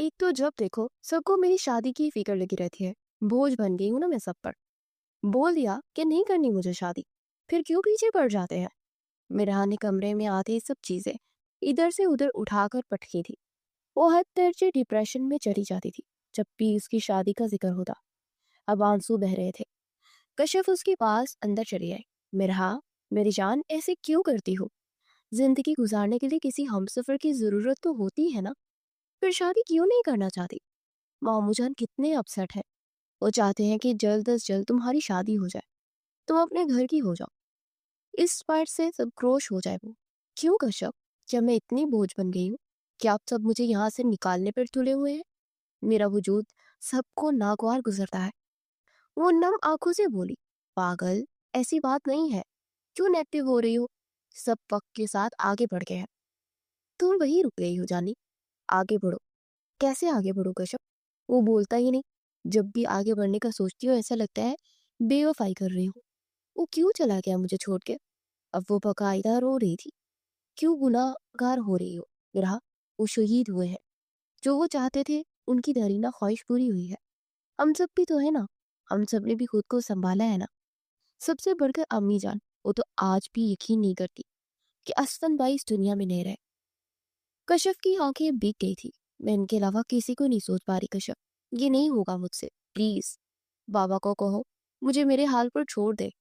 एक तो जब देखो सबको मेरी शादी की फिक्र लगी रहती है। बोझ बन गई हूँ ना मैं सब पर। बोल दिया कि नहीं करनी मुझे शादी, फिर क्यों पीछे पड़ जाते हैं। मेरा ने कमरे में आते ही सब चीजें इधर से उधर उठाकर पटकी थी। वो हद तरह डिप्रेशन में चली जाती थी जब भी उसकी शादी का जिक्र होता। अब आंसू बह रहे थे। कशिफ उसके पास अंदर चली आई। मेरा, मेरी जान ऐसे क्यों करती हो? जिंदगी गुजारने के लिए किसी हमसफर की जरूरत तो होती है ना, फिर शादी क्यों नहीं करना चाहती? मामू जान कितने अपसेट है। वो चाहते हैं कि जल्द अज जल्द तुम्हारी शादी हो जाए, तुम अपने घर की हो जाओ। इस बात से सब क्रोश हो जाए वो। क्यों कश्यप? जब मैं इतनी बोझ बन गई हूँ, क्या आप सब मुझे यहाँ से निकालने पर तुले हुए हैं? मेरा वजूद सबको नागवार गुजरता है। वो नम आंखों से बोली, पागल, ऐसी बात नहीं है। क्यों नेगेटिव हो रही हो? सब वक्त के साथ आगे बढ़ गए हैं। तुम वही रुक गई हो जानी। आगे बढ़ो। कैसे आगे बढ़ो कश्यप? वो बोलता ही नहीं। जब भी आगे बढ़ने का सोचती हो ऐसा लगता है बेवफाई कर रही हूँ। वो क्यों चला गया मुझे छोड़ के? अब वो बकायदा रो रही थी। क्यों गुनाहगार हो रही हो? ग्राह, वो शहीद हुए हैं। जो वो चाहते थे उनकी दरीना ख्वाहिश पूरी हुई है। हम सब भी तो है ना। हम सब ने भी खुद को संभाला है ना। सबसे बढ़कर अम्मी जान, वो तो आज भी यकीन नहीं करती कि असफन भाई इस दुनिया में नहीं रहे। कश्यप की आंखें भीग गई थी। मैं इनके अलावा किसी को नहीं सोच पा रही कश्यप। ये नहीं होगा मुझसे, प्लीज। बाबा को कहो मुझे मेरे हाल पर छोड़ दे।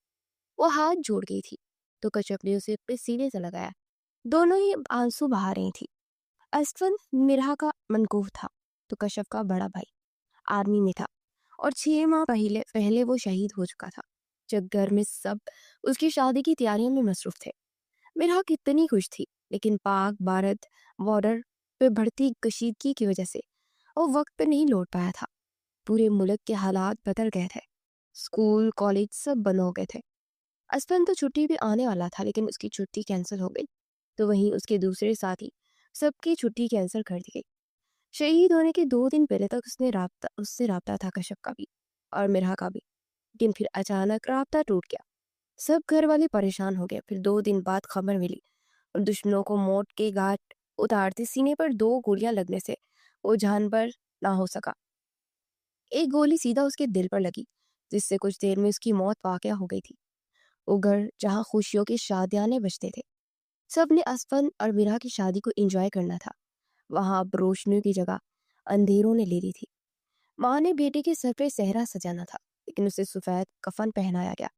वो हाथ जोड़ गई थी तो कश्यप ने उसे अपने सीने से लगाया। दोनों ही आंसू बहा रही थी। असफन मिराह का मनकूब था तो कश्यप का बड़ा भाई आर्मी में था और 6 माह पहले पहले वो शहीद हो चुका था, जब घर में सब उसकी शादी की तैयारियों में मसरूफ थे। मिराह कितनी खुश थी, लेकिन पाक भारत बॉर्डर पे बढ़ती कशीदगी की वजह से वो वक्त पे नहीं लौट पाया था। पूरे मुल्क के हालात बदल गए थे। स्कूल कॉलेज सब बंद हो गए थे। असफन तो छुट्टी भी आने वाला था, लेकिन उसकी छुट्टी कैंसिल हो गई। तो वहीं उसके दूसरे साथी सबकी छुट्टी कैंसिल कर दी गई। शहीद होने के 2 दिन पहले तक उससे राब्ता था कश्यप का भी और मिराह का भी। लेकिन फिर अचानक राब्ता टूट गया। सब घर वाले परेशान हो गए। फिर 2 दिन बाद खबर मिली और दुश्मनों को मौत के घाट उतारते सीने पर 2 गोलियां लगने से वो जानबर ना हो सका। एक गोली सीधा उसके दिल पर लगी, जिससे कुछ देर में उसकी मौत वाकया हो गई थी। वो घर जहाँ खुशियों के शादियाने बजते थे, सब ने असफन और मीरा की शादी को एंजॉय करना था, वहां अब रोशनी की जगह अंधेरों ने ले ली थी। माँ ने बेटे के सर पे सेहरा सजाना था, लेकिन उसे सफेद कफन पहनाया गया।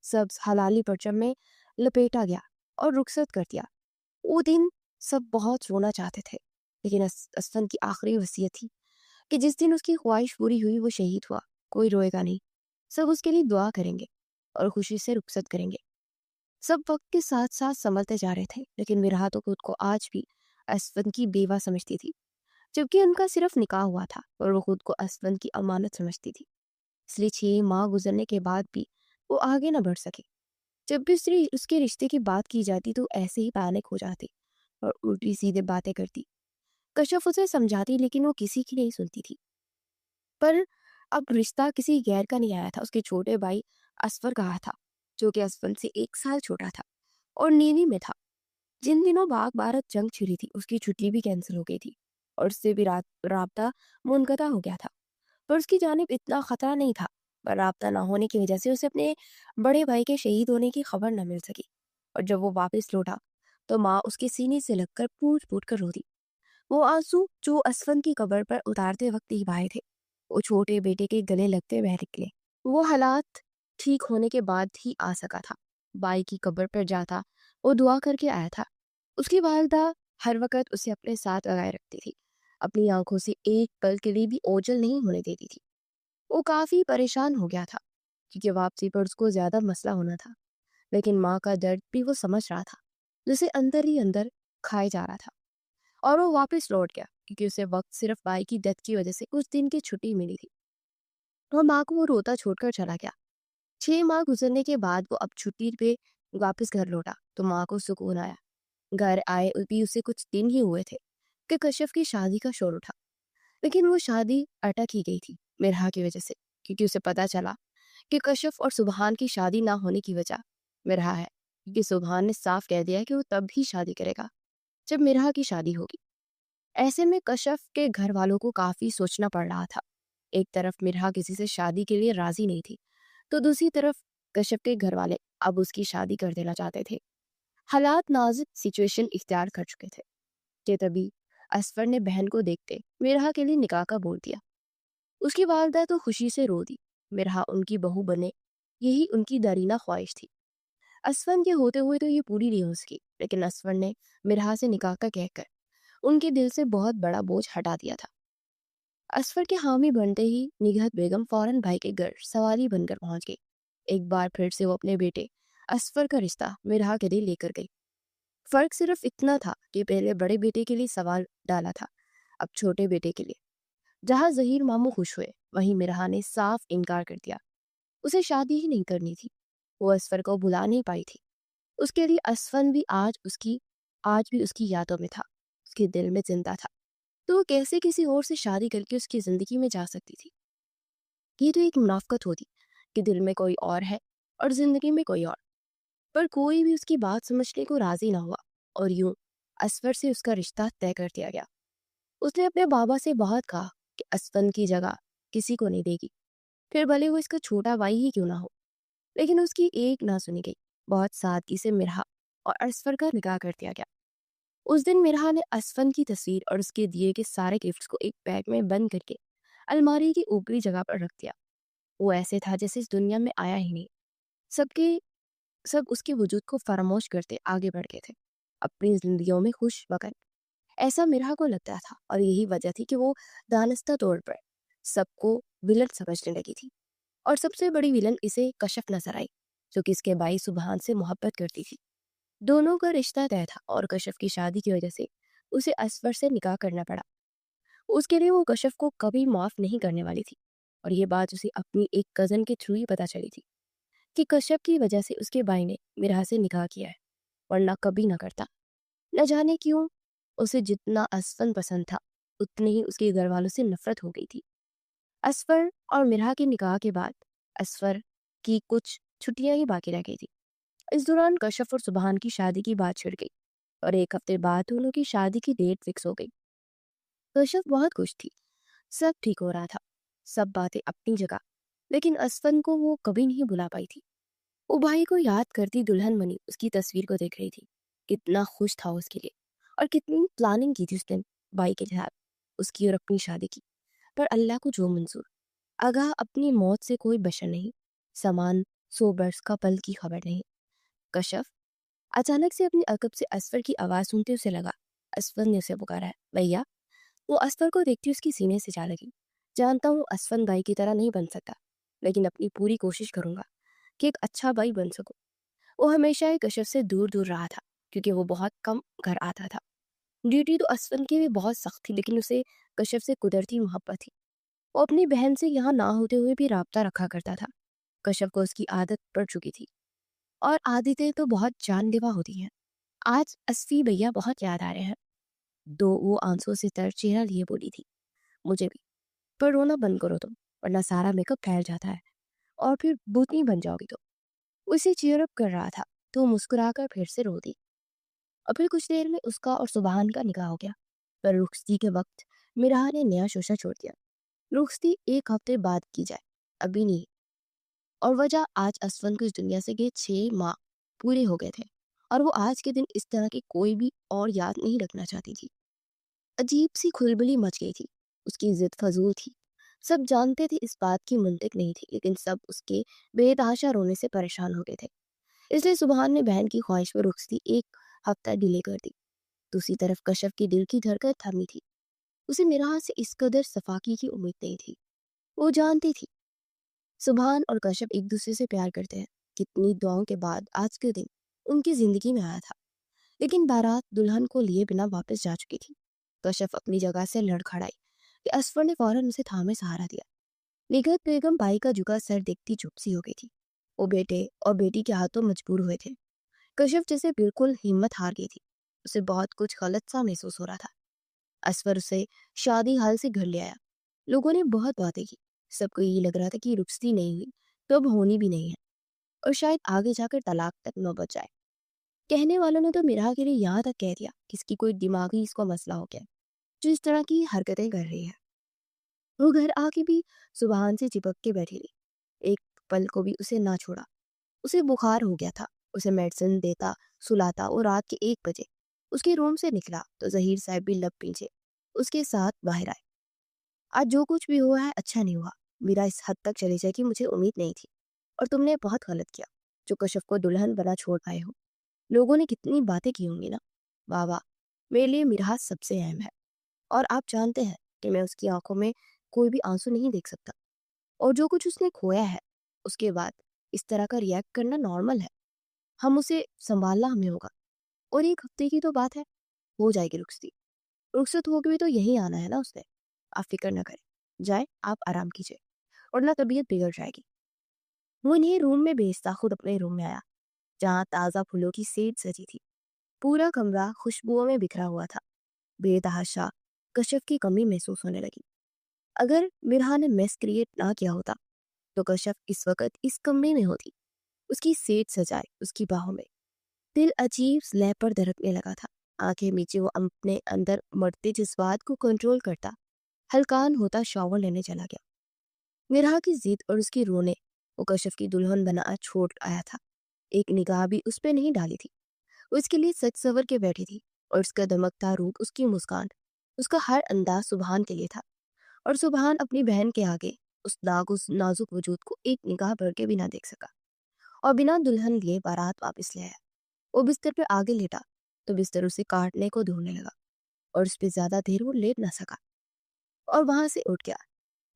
सब हलाली परचम में लपेटा गया और रुखसत कर दिया। वो दिन सब बहुत रोना चाहते थे, लेकिन असफन की आखिरी वसीयत थी कि जिस दिन उसकी ख्वाहिश पूरी हुई वो शहीद हुआ, कोई रोएगा नहीं। सब उसके लिए दुआ करेंगे और खुशी से रुखसत करेंगे। सब वक्त के साथ साथ संभलते जा रहे थे, लेकिन मिराह तो खुद को आज भी असफन की बेवा समझती थी, जबकि उनका सिर्फ निकाह हुआ था और वो खुद को असफन की अमानत समझती थी। इसलिए 6 माह गुजरने के बाद भी वो आगे न बढ़ सके। जब भी उसके रिश्ते की बात की जाती तो ऐसे ही पैनिक हो जाती और उल्टी सीधे बातें करती। कश्यप उसे समझाती, लेकिन वो किसी की नहीं सुनती थी। पर अब रिश्ता किसी गैर का नहीं आया था। उसके छोटे भाई असफर का था, जो कि असफर से 1 साल छोटा था और नेवी में था। जिन दिनों पाक भारत जंग छिड़ी थी उसकी छुट्टी भी कैंसिल हो गई थी और उससे भी राबता मुनक़ता हो गया था। पर उसकी जानिब इतना खतरा नहीं था। पर राबता ना होने की वजह से उसे अपने बड़े भाई के शहीद होने की खबर न मिल सकी। और जब वो वापस लौटा तो माँ उसके सीने से लगकर पूछ पूछ कर रोती। वो आंसू जो असफन की कब्र पर उतारते वक्त ही बहाए थे, वो छोटे बेटे के गले लगते बह निकले। वो हालात ठीक होने के बाद ही आ सका था। बाई की कब्र पर जाता वो दुआ करके आया था। उसकी वालिदा हर वक्त उसे अपने साथ लगाए रखती थी, अपनी आंखों से एक पल के लिए भी ओझल नहीं होने देती थी। वो काफी परेशान हो गया था, क्योंकि वापसी पर उसको ज्यादा मसला होना था। लेकिन माँ का दर्द भी वो समझ रहा था, जिसे अंदर ही अंदर खाए जा रहा था। और वो वापस लौट गया, क्योंकि उसे वक्त सिर्फ भाई की डेथ की वजह से कुछ दिन की छुट्टी मिली थी। और माँ को वो रोता छोड़कर चला गया। 6 माह गुजरने के बाद वो अब छुट्टी पे वापस घर लौटा तो माँ को सुकून आया। घर आए भी उसे कुछ दिन ही हुए थे कि कश्यप की शादी का शोर उठा। लेकिन वो शादी अटक ही गई थी मिराह की वजह से, क्योंकि उसे पता चला कि कश्यप और सुबहान की शादी ना होने की वजह मिराह है। क्योंकि सुबहान ने साफ कह दिया कि वो तब ही शादी करेगा जब मिराह की शादी होगी। ایسے میں کشف کے گھر والوں کو کافی سوچنا پڑ رہا تھا۔ ایک طرف مرہا کسی سے شادی کے لیے راضی نہیں تھی، تو دوسری طرف کشف کے گھر والے اب اس کی شادی کر دینا چاہتے تھے۔ حالات نازک سچویشن اختیار کر چکے تھے کہ تبھی اسفر نے بہن کو دیکھتے مرہا کے لیے نکاح کا بول دیا۔ اس کی والدہ تو خوشی سے رو دی، مرہا ان کی بہو بنے یہی ان کی دیرینہ خواہش تھی۔ اسفر کے ہوتے ہوئے تو یہ پوری نہیں ہو سکی، لیکن اسفر نے مرہا سے نکاح کا کہہ کر ان کے دل سے بہت بڑا بوجھ ہٹا دیا تھا۔ اسفر کے حامی بنتے ہی نگہت بیگم فوراً بھائی کے گھر سوالی بن کر پہنچ گئی۔ ایک بار پھر سے وہ اپنے بیٹے اسفر کا رشتہ مرہا کے لیے لے کر گئی۔ فرق صرف اتنا تھا کہ پہلے بڑے بیٹے کے لیے سوال ڈالا تھا، اب چھوٹے بیٹے کے لیے۔ جہاں ظہیر ماموں خوش ہوئے، وہیں مرہا نے صاف انکار کر دیا۔ اسے شادی ہی نہیں کرنی تھی۔ وہ اسفر کو بلا نہیں پائی تھی۔ اس کے لیے اسفر بھی آج بھی اس کی یادوں میں تھا، اس کے دل میں زندہ تھا۔ تو وہ کیسے کسی اور سے شادی کر کے اس کی زندگی میں جا سکتی تھی؟ یہ تو ایک منافقت ہوتی کہ دل میں کوئی اور ہے اور زندگی میں کوئی اور، پر کوئی بھی اس کی بات سمجھنے کو راضی نہ ہوا، اور یوں اسفر سے اس کا رشتہ طے کر دیا گیا۔ اس نے اپنے بابا سے بہت کہا کہ اسفر کی جگہ کسی کو نہیں دے گی، پھر بھلے وہ اس کا چھوٹا بھائی ہی کیوں نہ ہو، لیکن اس کی ایک نہ سنی گئی۔ بہت سادگی سے مرہا اور اسفر کا نکاح کر دیا گیا۔ اس دن مرہا نے اسفر کی تصویر اور اس کے دیے کے سارے گفٹس کو ایک بیگ میں بند کر کے الماری کی اوپری جگہ پر رکھ دیا۔ وہ ایسے تھا جیسے اس دنیا میں آیا ہی نہیں۔ سب اس کے وجود کو فراموش کرتے آگے بڑھ گئے تھے، اپنی زندگیوں میں خوش وقت۔ ایسا مرہا کو لگتا تھا، اور یہی وجہ تھی کہ وہ دانستہ طور پر سب کو ولن سمجھنے لگی تھی، اور سب سے بڑی ولن اسے کشف نظر آئی، جو کہ اس کے بھائی سبحان سے محبت کرتی تھی۔ دونوں کا رشتہ طے تھا، اور کشف کی شادی کی وجہ سے اسے اسفر سے نکاح کرنا پڑا۔ اس کے لیے وہ کشف کو کبھی معاف نہیں کرنے والی تھی، اور یہ بات اسے اپنی ایک کزن کے تھرو ہی پتا چلی تھی کہ کشف کی وجہ سے اس کے بھائی نے مرہا سے نکاح کیا ہے، ورنہ کبھی نہ کرتا۔ نہ جانے کیوں اسے جتنا اسفر پسند تھا، اتنے ہی اس کے گھر والوں سے نفرت ہو گئی تھی۔ اسفر اور مرہا کے نکاح کے بعد اسفر کی کچھ چھٹیاں ہی باقی رہ گئی تھی۔ اس دوران کشف اور سبحان کی شادی کی بات چھڑ گئی، اور ایک ہفتے بعد انہوں کی شادی کی ڈیٹ فکس ہو گئی۔ کشف بہت خوش تھی، سب ٹھیک ہو رہا تھا، سب باتیں اپنی جگہ، لیکن اسفر کو وہ کبھی نہیں بلا پائی تھی۔ وہ بھائی کو یاد کرتی دلہن بنی اس کی تصویر کو دیکھ رہی تھی، کتنا خوش تھا اس کے لیے، اور کتنی پلاننگ کی تھی اس نے بھائی کے ساتھ اس کی اور اپنی شادی کی۔ پر اللہ کو جو منظور، آگاہ اپنی موت سے کوئی بشر نہیں، سامان 100 برس کا پل کی خبر نہیں۔ کشف اچانک سے اپنی عقب سے اسفر کی آواز سنتے اسے لگا اسفر نے اسے پکارا ہے، بھیا۔ وہ اسفر کو دیکھتی اس کی سینے سے جا لگی۔ جانتا ہوں اسفر بھائی کی طرح نہیں بن سکتا، لیکن اپنی پوری کوشش کروں گا کہ ایک اچھا بھائی بن سکوں۔ وہ ہمیشہ ہی کشف سے دور دور رہا تھا، کیونکہ وہ بہت کم گھر آتا تھا۔ ڈیوٹی تو اسفر کی بھی بہت سخت تھی، لیکن اسے کشف سے قدرتی محبت تھی۔ وہ اپنی بہن سے یہاں نہ ہوتے ہوئے بھی رابطہ رکھا کرتا تھا۔ کشف کو اس کی عادت پڑ چکی تھی، اور عادتیں تو بہت جان لیوا ہوتی ہیں۔ آج اسفی بھیا بہت یاد آ رہے ہیں، وہ آنسوں سے تر چہرہ لیے بولی تھی۔ مجھے بھی، پر رونا بند کرو تم، ورنہ سارا میک اپ پھیل جاتا ہے، اور پھر بھوتنی بن جاؤ گی تو۔ وہ اسے چیئر اپ کر رہا تھا تو مسکرا کر پھر سے رو دی، اور پھر کچھ دیر میں اس کا اور سبحان کا نکاح ہو گیا۔ پر رخصتی کے وقت مرہا نے نیا شوشہ چھوڑ دیا۔ رخصتی 1 ہفتے بعد کی جائے، ابھی نہیں، اور وجہ آج اسفر کو اس دنیا سے گئے 6 ماہ پورے ہو گئے تھے، اور وہ آج کے دن اس طرح کی کوئی بھی اور یاد نہیں رکھنا چاہتی تھی۔ عجیب سی کھلبلی مچ گئی تھی، اس کی ضد فضول تھی۔ سب جانتے تھے اس بات کی منطق نہیں تھی، لیکن سب اس کے بے تحاشا رونے سے پریشان ہو گئے تھے۔ اس لیے سبحان نے بہن کی خواہش پر رخصتی 1 ہفتہ ڈیلے کر دی۔ دوسری طرف کشف کی دل کی دھڑکن تھمی تھی۔ اسے مرہا سے اس قدر صفاقی کی امید نہیں تھی۔ وہ جانتی تھی سبحان اور کشف ایک دوسرے سے پیار کرتے ہیں۔ کتنی دعاؤں کے بعد آج کے دن ان کی زندگی میں آیا تھا، لیکن بارات دلہن کو لیے بنا واپس جا چکی تھی۔ کشف اپنی جگہ سے لڑ کھڑائی کہ اسفر نے فوراً اسے تھامے سہارا دیا۔ نگہت بیگم بھائی کا جھکا سر دیکھتی چپ سی ہو گئی تھی۔ وہ بیٹے اور بیٹی کے ہاتھوں مجبور ہوئے تھے۔ کشف جیسے بالکل ہمت ہار گئی تھی، اسے بہت کچھ غلط سا محسوس ہو رہا تھا۔ اسفر اسے شادی حال سے گھر لے آیا۔ لوگوں نے بہت باتیں کی، سب کو یہ لگ رہا تھا کہ رخصتی نہیں ہوئی تو اب ہونی بھی نہیں ہے، اور شاید آگے جا کر طلاق تک نوبت جائے۔ کہنے والوں نے تو مرہا کے لیے یہاں تک کہہ دیا کہ اس کی کوئی دماغی اس کو مسئلہ ہو گیا، जो इस तरह की हरकतें कर रही है। वो घर आके भी सुबहान से चिपक के बैठी रही, एक पल को भी उसे ना छोड़ा। उसे बुखार हो गया था। उसे मेडिसिन देता, सुलाता और रात के 1 बजे उसके रूम से निकला तो जहीर साहब भी लब पीछे उसके साथ बाहर आए। आज जो कुछ भी हुआ है अच्छा नहीं हुआ। मीरा इस हद तक चली जाए कि मुझे उम्मीद नहीं थी, और तुमने बहुत गलत किया जो कश्यप को दुल्हन बना छोड़ पाए हो। लोगों ने कितनी बातें की होंगी ना। वाह वाह, मेरे लिए मिराज सबसे अहम है, और आप जानते हैं कि मैं उसकी आंखों में कोई भी आंसू नहीं देख सकता। और जो कुछ उसने खोया है उसके बाद इस तरह का रिएक्ट करना नॉर्मल है। हम उसे संभालना हमें होगा। और 1 हफ्ते की तो बात है, हो जाएगी रुखसती। रुखसत होगी भी तो यही आना है ना उसने। आप फिक्र न करें, जाए आप आराम कीजिए, वरना तबीयत बिगड़ जाएगी। वो इन्हें रूम में भेजता खुद अपने रूम में आया, जहाँ ताज़ा फूलों की सेज सजी थी। पूरा कमरा खुशबुओं में बिखरा हुआ था। बेतहाशा कश्यप की कमी महसूस होने लगी। अगर मिरहा ने मेस क्रिएट ना किया होता तो कश्यप इस वक्त इस कमरे में होती, उसकी सेज सजाए उसकी बाहों में। दिल अजीब स्लैब पर धड़कने लगा था। आंखें मीचे वो अपने अंदर मरते जज्बात को कंट्रोल करता हल्कान होता शॉवर लेने चला गया। मिरहा की जिद और उसकी रोने वो कश्यप की दुल्हन बना छोड़ आया था। एक निगाह भी उस पर नहीं डाली थी। वो इसके लिए सच सवर के बैठी थी, और उसका दमकता रूप, उसकी मुस्कान, उसका हर अंदाज सुबहान के लिए था। और सुबहान अपनी बहन के आगे उस नाजुक वजूद को एक निगाह भर के भी ना देख सका, और बिना दुल्हन लिए बारात वापस ले आया। वो बिस्तर पे आगे लेटा तो बिस्तर उसे काटने को ढूंढने लगा, और उस पर ज्यादा देर वो लेट ना सका, और वहां से उठ गया।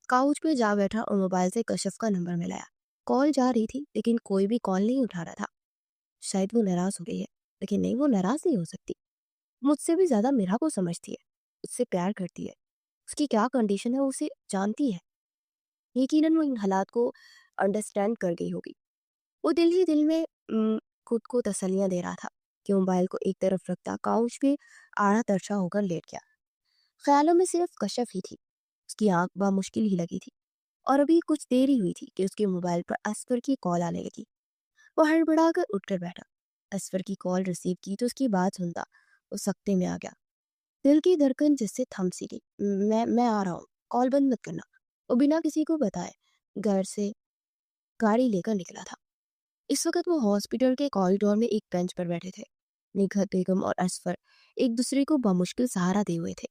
काउच पे जा बैठा और मोबाइल से कश्यप का नंबर मिलाया। कॉल जा रही थी लेकिन कोई भी कॉल नहीं उठा रहा था। शायद वो नाराज हो गई है, लेकिन नहीं, वो नाराज नहीं हो सकती। मुझसे भी ज्यादा मिरा को समझती है, उससे प्यार करती है। उसकी क्या कंडीशन है वो उसे जानती है। यकीनन वो इन हालात को अंडरस्टैंड कर गई होगी। वो दिल ही दिल में खुद को तसल्लियां दे रहा था कि मोबाइल को एक तरफ रखता काउच पे आड़ा तरछा होकर लेट गया। ख्यालों में सिर्फ कश्यप ही थी। उसकी आंख मुश्किल ही लगी थी, और अभी कुछ देर ही हुई थी कि उसके मोबाइल पर असफर की कॉल आने लगी। वो हड़बड़ाकर उठकर बैठा। असफर की कॉल रिसीव की तो उसकी बात सुनता वो सख्ते में आ गया। दिल की धड़कन जिससे थम सी गई। मैं आ रहा हूँ, कॉल बंद मत करना। वो बिना किसी को बताए घर से गाड़ी लेकर निकला था। इस वक्त वो हॉस्पिटल के कॉरिडोर में एक बेंच पर बैठे थे। निघत बेगम और असफर एक दूसरे को बमुश्किल सहारा दिए हुए थे।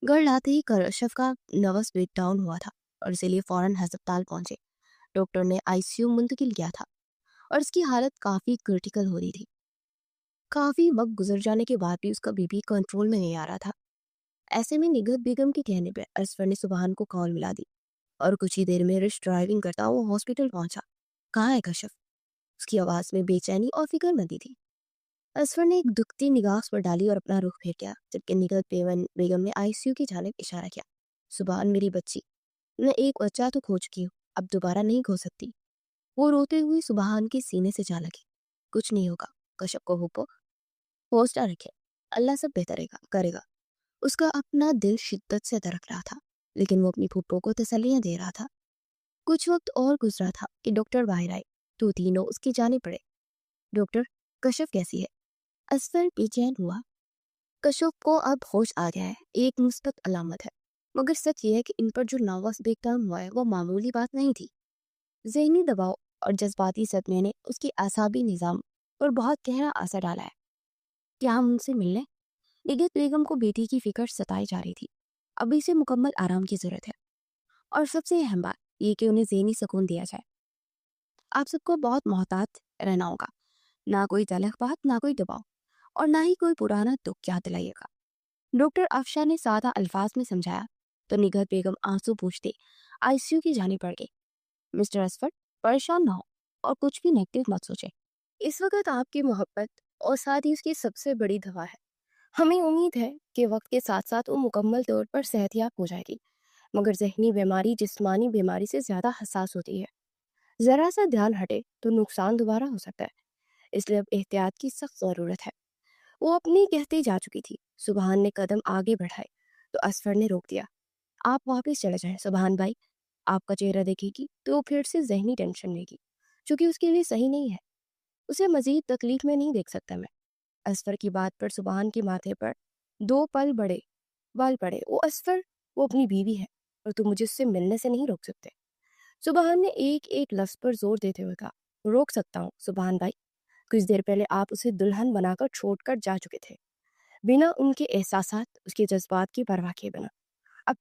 घर लाते ही कश्यप का नर्वस ब्रेकडाउन हुआ था, और इसीलिए फौरन अस्पताल पहुंचे। डॉक्टर ने आईसीयू मुंतकिल किया था, और इसकी हालत काफी क्रिटिकल हो रही थी। काफी वक्त गुजर जाने के बाद भी उसका बीपी कंट्रोल में नहीं आ रहा था। ऐसे में निगहत बेगम के कहने पर असफर ने सुबहान को कॉल मिला दी, और कुछ ही देर में रिश ड्राइविंग करता वो हॉस्पिटल पहुंचा। कहाँ है कश्यप? उसकी आवाज में बेचैनी और फिक्रमंदी थी। असफर ने एक दुखती निगाह उस पर डाली और अपना रुख फेर किया, जबकि निगहत बेगम ने आईसीयू की जानिब इशारा किया। सुबहान मेरी बच्ची, मैं एक बच्चा तो खो चुकी हूँ, अब दोबारा नहीं खो सकती। वो रोते हुए सुबहान के सीने से जा लगी। कुछ नहीं होगा, कश्यप को हुक्म, हौसला रखे, अल्लाह सब बेहतर करेगा। उसका अपना दिल शिद्दत से धड़क रहा था, लेकिन वो अपनी फूफो को तसल्लियां दे रहा था। कुछ वक्त और गुजरा था कि डॉक्टर बाहर आए तो तीनों उसकी जाने पड़े। डॉक्टर, कश्यप कैसी है? असफर बेचैन हुआ। कश्यप को अब होश आ गया है, एक मुस्बत अलामत है। मगर सच ये है कि इन पर जो नर्वस ब्रेकडाउन हुआ है वो मामूली बात नहीं थी। जहनी दबाव और जज्बाती सदमे ने उसकी आसाबी निज़ाम पर बहुत गहरा असर डाला है। क्या हम उनसे मिल लें? निगहत बेगम को बेटी की फिक्र सताई जा रही थी। अभी से मुकम्मल आराम की जरूरत है, और सबसे अहम बात ये कि उन्हें ज़हनी सुकून दिया जाए। आप सबको बहुत मोहतात रहना होगा। ना कोई तलख बात, ना कोई दबाव, और ना ही कोई पुराना दुख याद दिलाइएगा। डॉक्टर अफशा ने सादा अल्फाज में समझाया तो निगहत बेगम आंसू पूछते आईसीयू की जानी पड़ गई। मिस्टर असफर, परेशान ना हो और कुछ भी नेगेटिव मत सोचें। इस वक्त आपकी मोहब्बत और साथ ही उसकी सबसे बड़ी दवा है। हमें उम्मीद है कि वक्त के साथ साथ वो मुकम्मल तौर पर सेहतयाब हो जाएगी, मगर जहनी बीमारी जिस्मानी बीमारी से ज़्यादा हसास होती है। ज़रा सा ध्यान हटे तो नुकसान दोबारा हो सकता है, इसलिए अब एहतियात की सख्त ज़रूरत है। वो अपनी कहती जा चुकी थी। सुबहान ने कदम आगे बढ़ाए तो असफर ने रोक दिया। आप वापस चले जाएं सुबहान भाई, आपका चेहरा देखेगी तो वो फिर से जहनी टेंशन लेगी, जो कि उसके लिए सही नहीं है। उसे मजीद तकलीफ में नहीं देख सकता मैं। असफर की बात पर सुबहान के माथे पर 2 पल बढ़े। बाल पड़े। वो असफर, वो अपनी बीवी है और तुम मुझे उससे मिलने से नहीं रोक सकते। सुबहान ने एक एक लफ्ज पर जोर देते हुए कहा, रोक सकता हूँ सुबहान भाई। कुछ देर पहले आप उसे दुल्हन बनाकर छोड़कर जा चुके थे, बिना उनके एहसासात, उसके जज्बात की परवाह किए बिना। अब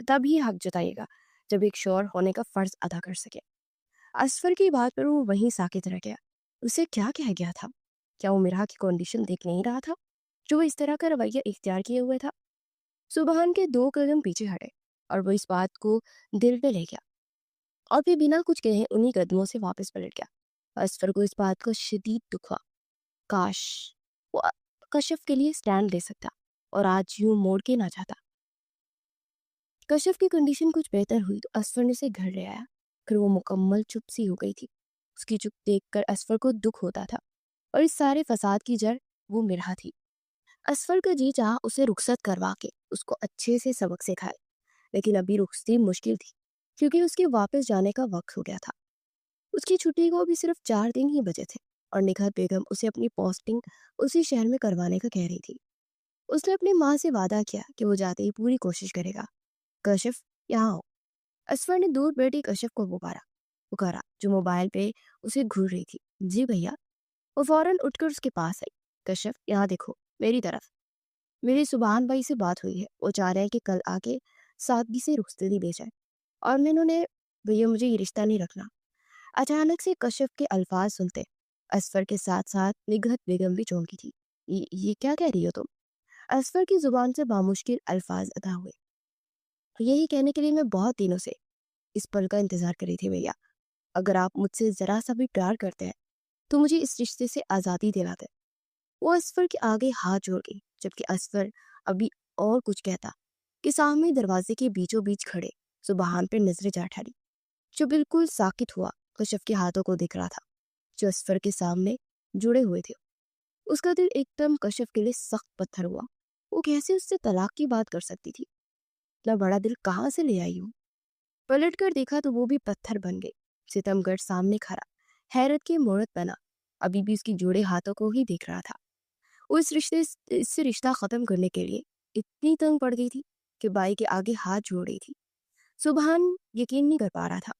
तब ही हक जताइएगा जब एक शौहर होने का फर्ज अदा कर सके। असफर की बात पर वो वहीं साकित रह गया। उसे क्या कह गया था? क्या वो मिराह की कंडीशन देख नहीं रहा था, जो वो इस तरह का रवैया इख्तियार किए हुए था? सुबहान के 2 कदम पीछे हटे और वो इस बात को दिल पे ले गया और फिर बिना कुछ कहे उन्हीं कदमों से वापस पलट गया। असफर को इस बात का शदीद दुख हुआ। काश वो कशिफ के लिए स्टैंड ले सकता और आज यूं मोड़ के ना जाता। कशिफ की कंडीशन कुछ बेहतर हुई तो असफर ने उसे घर ले आया। फिर वो मुकम्मल चुप सी हो गई थी। उसकी चुप देखकर असफर को दुख होता था और इस सारे फसाद की जड़ वो मिराह थी। असफर का जी चाह उसे रुखसत करवा के उसको अच्छे से सबक सिखाए, लेकिन अभी रुखसती मुश्किल थी क्योंकि उसके वापस जाने का वक्त हो गया था। उसकी छुट्टी को अभी सिर्फ 4 दिन ही बचे थे और निगाहत बेगम उसे अपनी पोस्टिंग उसी शहर में करवाने का कह रही थी। उसने अपनी माँ से वादा किया कि वो जाते ही पूरी कोशिश करेगा। कशिफ, यहाँ आओ। असफर ने दूर बैठी कशिफ को पुकारा जो मोबाइल पे उसे घूर रही थी। जी भैया। वो फौरन उठकर उसके पास आई। कशिफ, यहाँ देखो मेरी तरफ। मेरी सुबहान भाई से बात हुई है, वो चाह रहे हैं कि कल आके सादगी से रुखसती भेजाए और मैं उन्होंने, भैया मुझे ये रिश्ता नहीं रखना। अचानक से कशिफ के अल्फाज सुनते असफर के साथ साथ निगहत बेगम भी चौंकी थी। ये क्या कह रही हो तुम? असफर की जुबान से बामुश्किल अल्फाज अदा हुए। यही कहने के लिए मैं बहुत दिनों से इस पल का इंतजार कर रही थी भैया। अगर आप मुझसे जरा सा भी प्यार करते हैं तो मुझे इस रिश्ते से आज़ादी दिला दे। वो असफर के आगे हाथ जोड़ गई, जबकि असफर अभी और कुछ कहता कि सामने दरवाजे के बीचों बीच खड़े सुबहान पर नजरें जा ठहरी, जो बिल्कुल साकित हुआ कशिफ के हाथों को दिख रहा था जो असफर के सामने जुड़े हुए थे। उसका दिल एकदम कशिफ के लिए सख्त पत्थर हुआ। वो कैसे उससे तलाक की बात कर सकती थी? इतना बड़ा दिल कहाँ से ले आई हूँ? पलट कर देखा तो वो भी पत्थर बन गई। सितमगढ़ सामने खड़ा, हैरत के मोड़त बना, अभी भी उसकी जुड़े हाथों को ही देख रहा था। वो इससे रिश्ता खत्म करने के लिए इतनी तंग पड़ गई थी कि बाई के आगे हाथ जोड़ रही थी। सुबहान यकीन नहीं कर पा रहा था।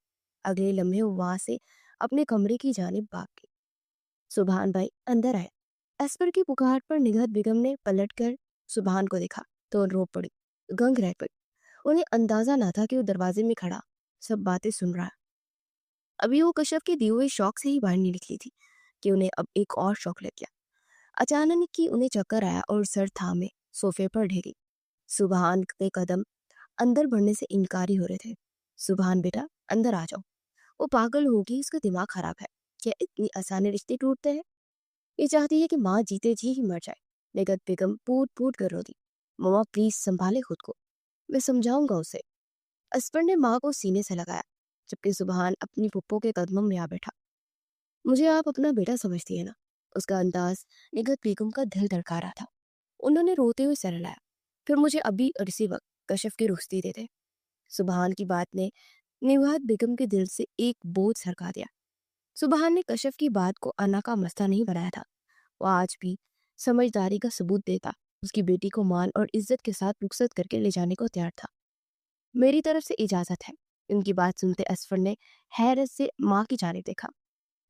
अगले लम्हे वो वहां से अपने कमरे की जानिब भाग गई। सुबहान भाई अंदर आए। एस्पर की पुकार पर निगहत बेगम ने पलटकर सुबहान को देखा तो रो पड़ी, गंग रह पड़ी। उन्हें अंदाजा ना था कि वो दरवाजे में खड़ा सब बातें सुन रहा है। अभी वो कशफ के दिए हुए शौक से ही बाहर नहीं निकली थी कि उन्हें अब एक और शौक लग गया। अचानक की उन्हें चक्कर आया और सर थामे सोफे पर ढह गई। सुबहान के कदम अंदर बढ़ने से इनकारी हो रहे थे। सुबहान बेटा अंदर आ जाओ। वो पागल होगी, उसका दिमाग खराब है। क्या इतनी आसानी रिश्ते टूटते हैं? ये चाहती है कि माँ जीते जी ही मर जाए। निगत बेगम फूट फूट कर रोती। मम्मा प्लीज संभाले खुद को, मैं समझाऊंगा उसे। असफर ने माँ को सीने से लगाया, जबकि सुबहान अपनी पुप्पो के कदमों में आ बैठा। मुझे आप अपना बेटा समझती है ना? उसका अंदाज निगत बेगम का दिल धड़का रहा था। उन्होंने रोते हुए सर हिलाया। फिर मुझे अभी और इसी वक्त कशफ की रुखसती दे दे। सुबहान की बात ने निवात बेगम के दिल से एक बोझ सरका दिया। सुबहान ने कशफ की बात को अना का मसला नहीं बनाया था। वो आज भी समझदारी का सबूत देता, उसकी बेटी को मान और इज्जत के साथ रुखसत करके ले जाने को तैयार था। मेरी तरफ से इजाजत है। उनकी बात सुनते असफर ने हैरत से माँ की जानिब देखा,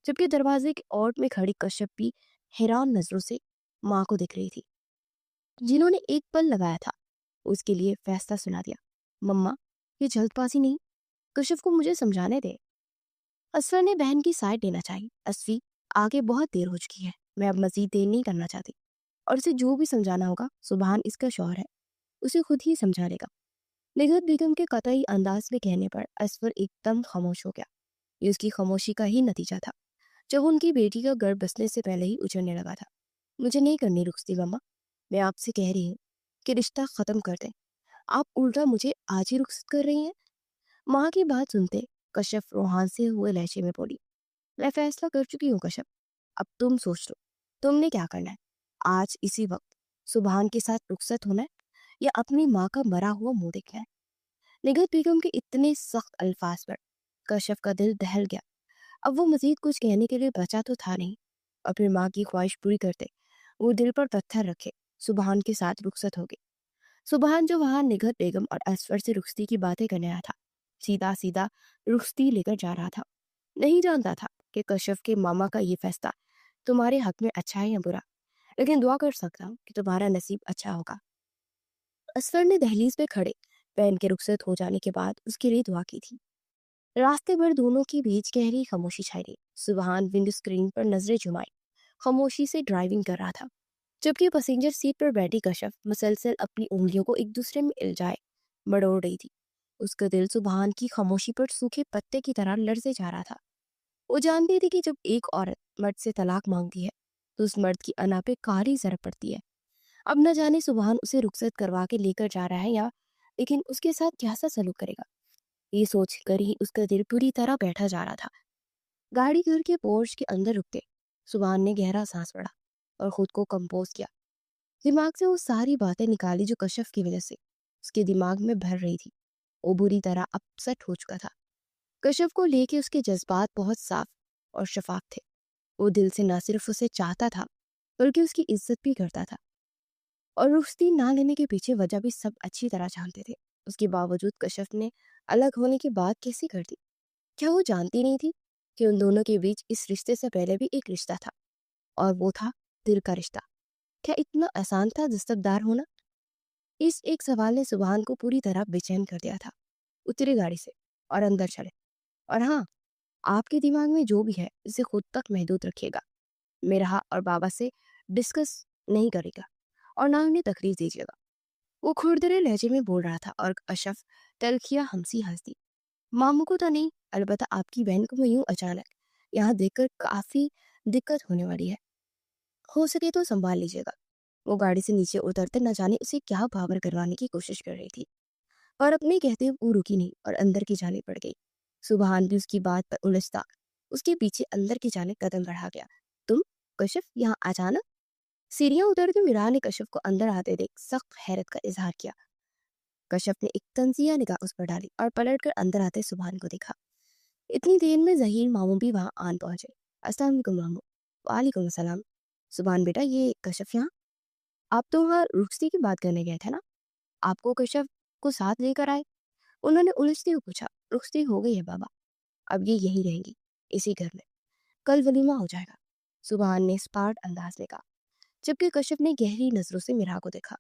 जबकि दरवाजे के ओट में खड़ी कश्यप भी हैरान नजरों से माँ को दिख रही थी, जिन्होंने एक पल लगाया था उसके लिए फैसला सुना दिया। मम्मा, ये जल्दबाजी नहीं, कश्यप को मुझे समझाने दे। असफर ने बहन की साइड लेना चाहिए। असफी, आगे बहुत देर हो चुकी है, मैं अब मजीद देर नहीं करना चाहती और उसे जो भी समझाना होगा, सुबहान इसका शौहर है, उसे खुद ही समझा लेगा। निगहत बेगम के कतई अंदाज में कहने पर असफर एकदम खामोश हो गया। ये उसकी खामोशी का ही नतीजा था, जब उनकी बेटी का गर्भ बसने से पहले ही उजड़ने लगा था। मुझे नहीं करनी रुखसती मम्मा, मैं आपसे कह रही हूँ कि रिश्ता खत्म कर दें। आप उल्टा मुझे आज ही रुखसत कर रही हैं। माँ की बात सुनते कश्यप रोहान से हुए लहजे में बोली, मैं फैसला कर चुकी हूँ कश्यप, अब तुम सोच लो तुमने क्या करना है। आज इसी वक्त सुबहान के साथ रुखसत होना है या अपनी माँ का मरा हुआ मुंह देखना है? निगहत बेगम के इतने सख्त अल्फाज पर कश्यप का दिल दहल गया। अब वो मजीद कुछ कहने के लिए बचा तो था नहीं। और फिर माँ की ख्वाहिश पूरी करते वो दिल पर पत्थर रखे सुबहान के साथ रुखसत हो गई। सुबहान जो वहां निगहत बेगम और असफर से रुखसती की बातें करने आया था, सीधा सीधा रुखसती लेकर जा रहा था। नहीं जानता था कि कश्यप के मामा का ये फैसला तुम्हारे हक में अच्छा है या बुरा, लेकिन दुआ कर सकता हूँ कि तुम्हारा नसीब अच्छा होगा। असफर ने दहलीज पे खड़े बहन के रुखसत हो जाने के बाद उसके लिए दुआ की थी। रास्ते भर दोनों के बीच गहरी खामोशी छाई रही। सुबहान विंडो स्क्रीन पर नजरें जुमाई खामोशी से ड्राइविंग कर रहा था, जबकि पैसेंजर सीट पर बैठी कशफ मुसलसल अपनी उंगलियों को एक दूसरे में इल्जाए मड़ोड़ रही थी। उसका दिल सुबहान की खामोशी पर सूखे पत्ते की तरह लरसे जा रहा था। वो जानती थी कि जब एक औरत मर्द से तलाक मांगती है तो उस मर्द की अना पे कारी जर पड़ती है। अब न जाने सुबहान उसे रुखसत करवा के लेकर जा रहा है या लेकिन उसके साथ कैसा सलूक करेगा, ये सोच कर ही उसका दिल पूरी तरह बैठा जा रहा था। गाड़ी घर के पोर्च के अंदर रुकते सुबहान ने गहरा सांस पड़ा और खुद को कंपोज किया। दिमाग से वो सारी बातें निकाली जो कशफ की वजह से उसके दिमाग में भर रही थी। वो बुरी तरह अपसेट हो चुका था। कशफ को लेके उसके जज्बात बहुत साफ और शफाफ थे। वो दिल से न सिर्फ उसे चाहता था बल्कि उसकी इज्जत भी करता था, और रुश्ती ना लेने के पीछे वजह भी सब अच्छी तरह जानते थे। उसके बावजूद कशफ ने अलग होने की बात कैसे कर दी? क्या वो जानती नहीं थी कि उन दोनों के बीच इस रिश्ते से पहले भी एक रिश्ता था, और वो था दिल का रिश्ता? क्या इतना आसान था दस्तकदार होना? इस एक सवाल ने सुबहान को पूरी तरह बेचैन कर दिया था। उतरे गाड़ी से और अंदर चले। और हाँ, आपके दिमाग में जो भी है इसे खुद तक महदूद रखिएगा। मेरा और बाबा से डिस्कस नहीं करेगा और ना उन्हें तकलीफ दीजिएगा। वो खुरदरे लहजे में बोल रहा था और अशफ तलखिया हमसी हंस दी। मामू को तो नहीं, अलबत्ता आपकी बहन को यूं अचानक यहाँ देखकर काफी दिक्कत होने वाली है। हो सके तो संभाल लीजिएगा। वो गाड़ी से नीचे उतरते न जाने उसे क्या भावर करवाने की कोशिश कर रही थी, और अपने कहते वो रुकी नहीं और अंदर की जाने पड़ गई। सुबहान भी उसकी बात पर उलझता उसके पीछे अंदर की जाने कदम बढ़ा गया। तुम कशिफ यहाँ अचानक? सीढ़ियां उतरते मिराह ने कशिफ को अंदर आते देख सख्त हैरत का इजहार किया। कशिफ ने एक तंजिया निगाह उस पर डाली और पलट कर अंदर आते सुबहान को देखा। इतनी देर में जहीर मामू भी वहां आन पहुंचे। अस्सलाम वालेकुम मामू। वालेकुम सलाम। सुबहान बेटा, ये कशिफ यहाँ? आप तो वहाँ रुखसती की बात करने गए थे ना, आपको कशिफ को साथ लेकर आए? उन्होंने उलझते हुए पूछा। रुखसती हो गई है बाबा, अब ये यहीं रहेंगी, इसी घर में। कल वलीमा हो जाएगा, सुबहान ने स्पार्ट अंदाज में कहा, जबकि कशिफ ने गहरी नजरों से मिरा को देखा,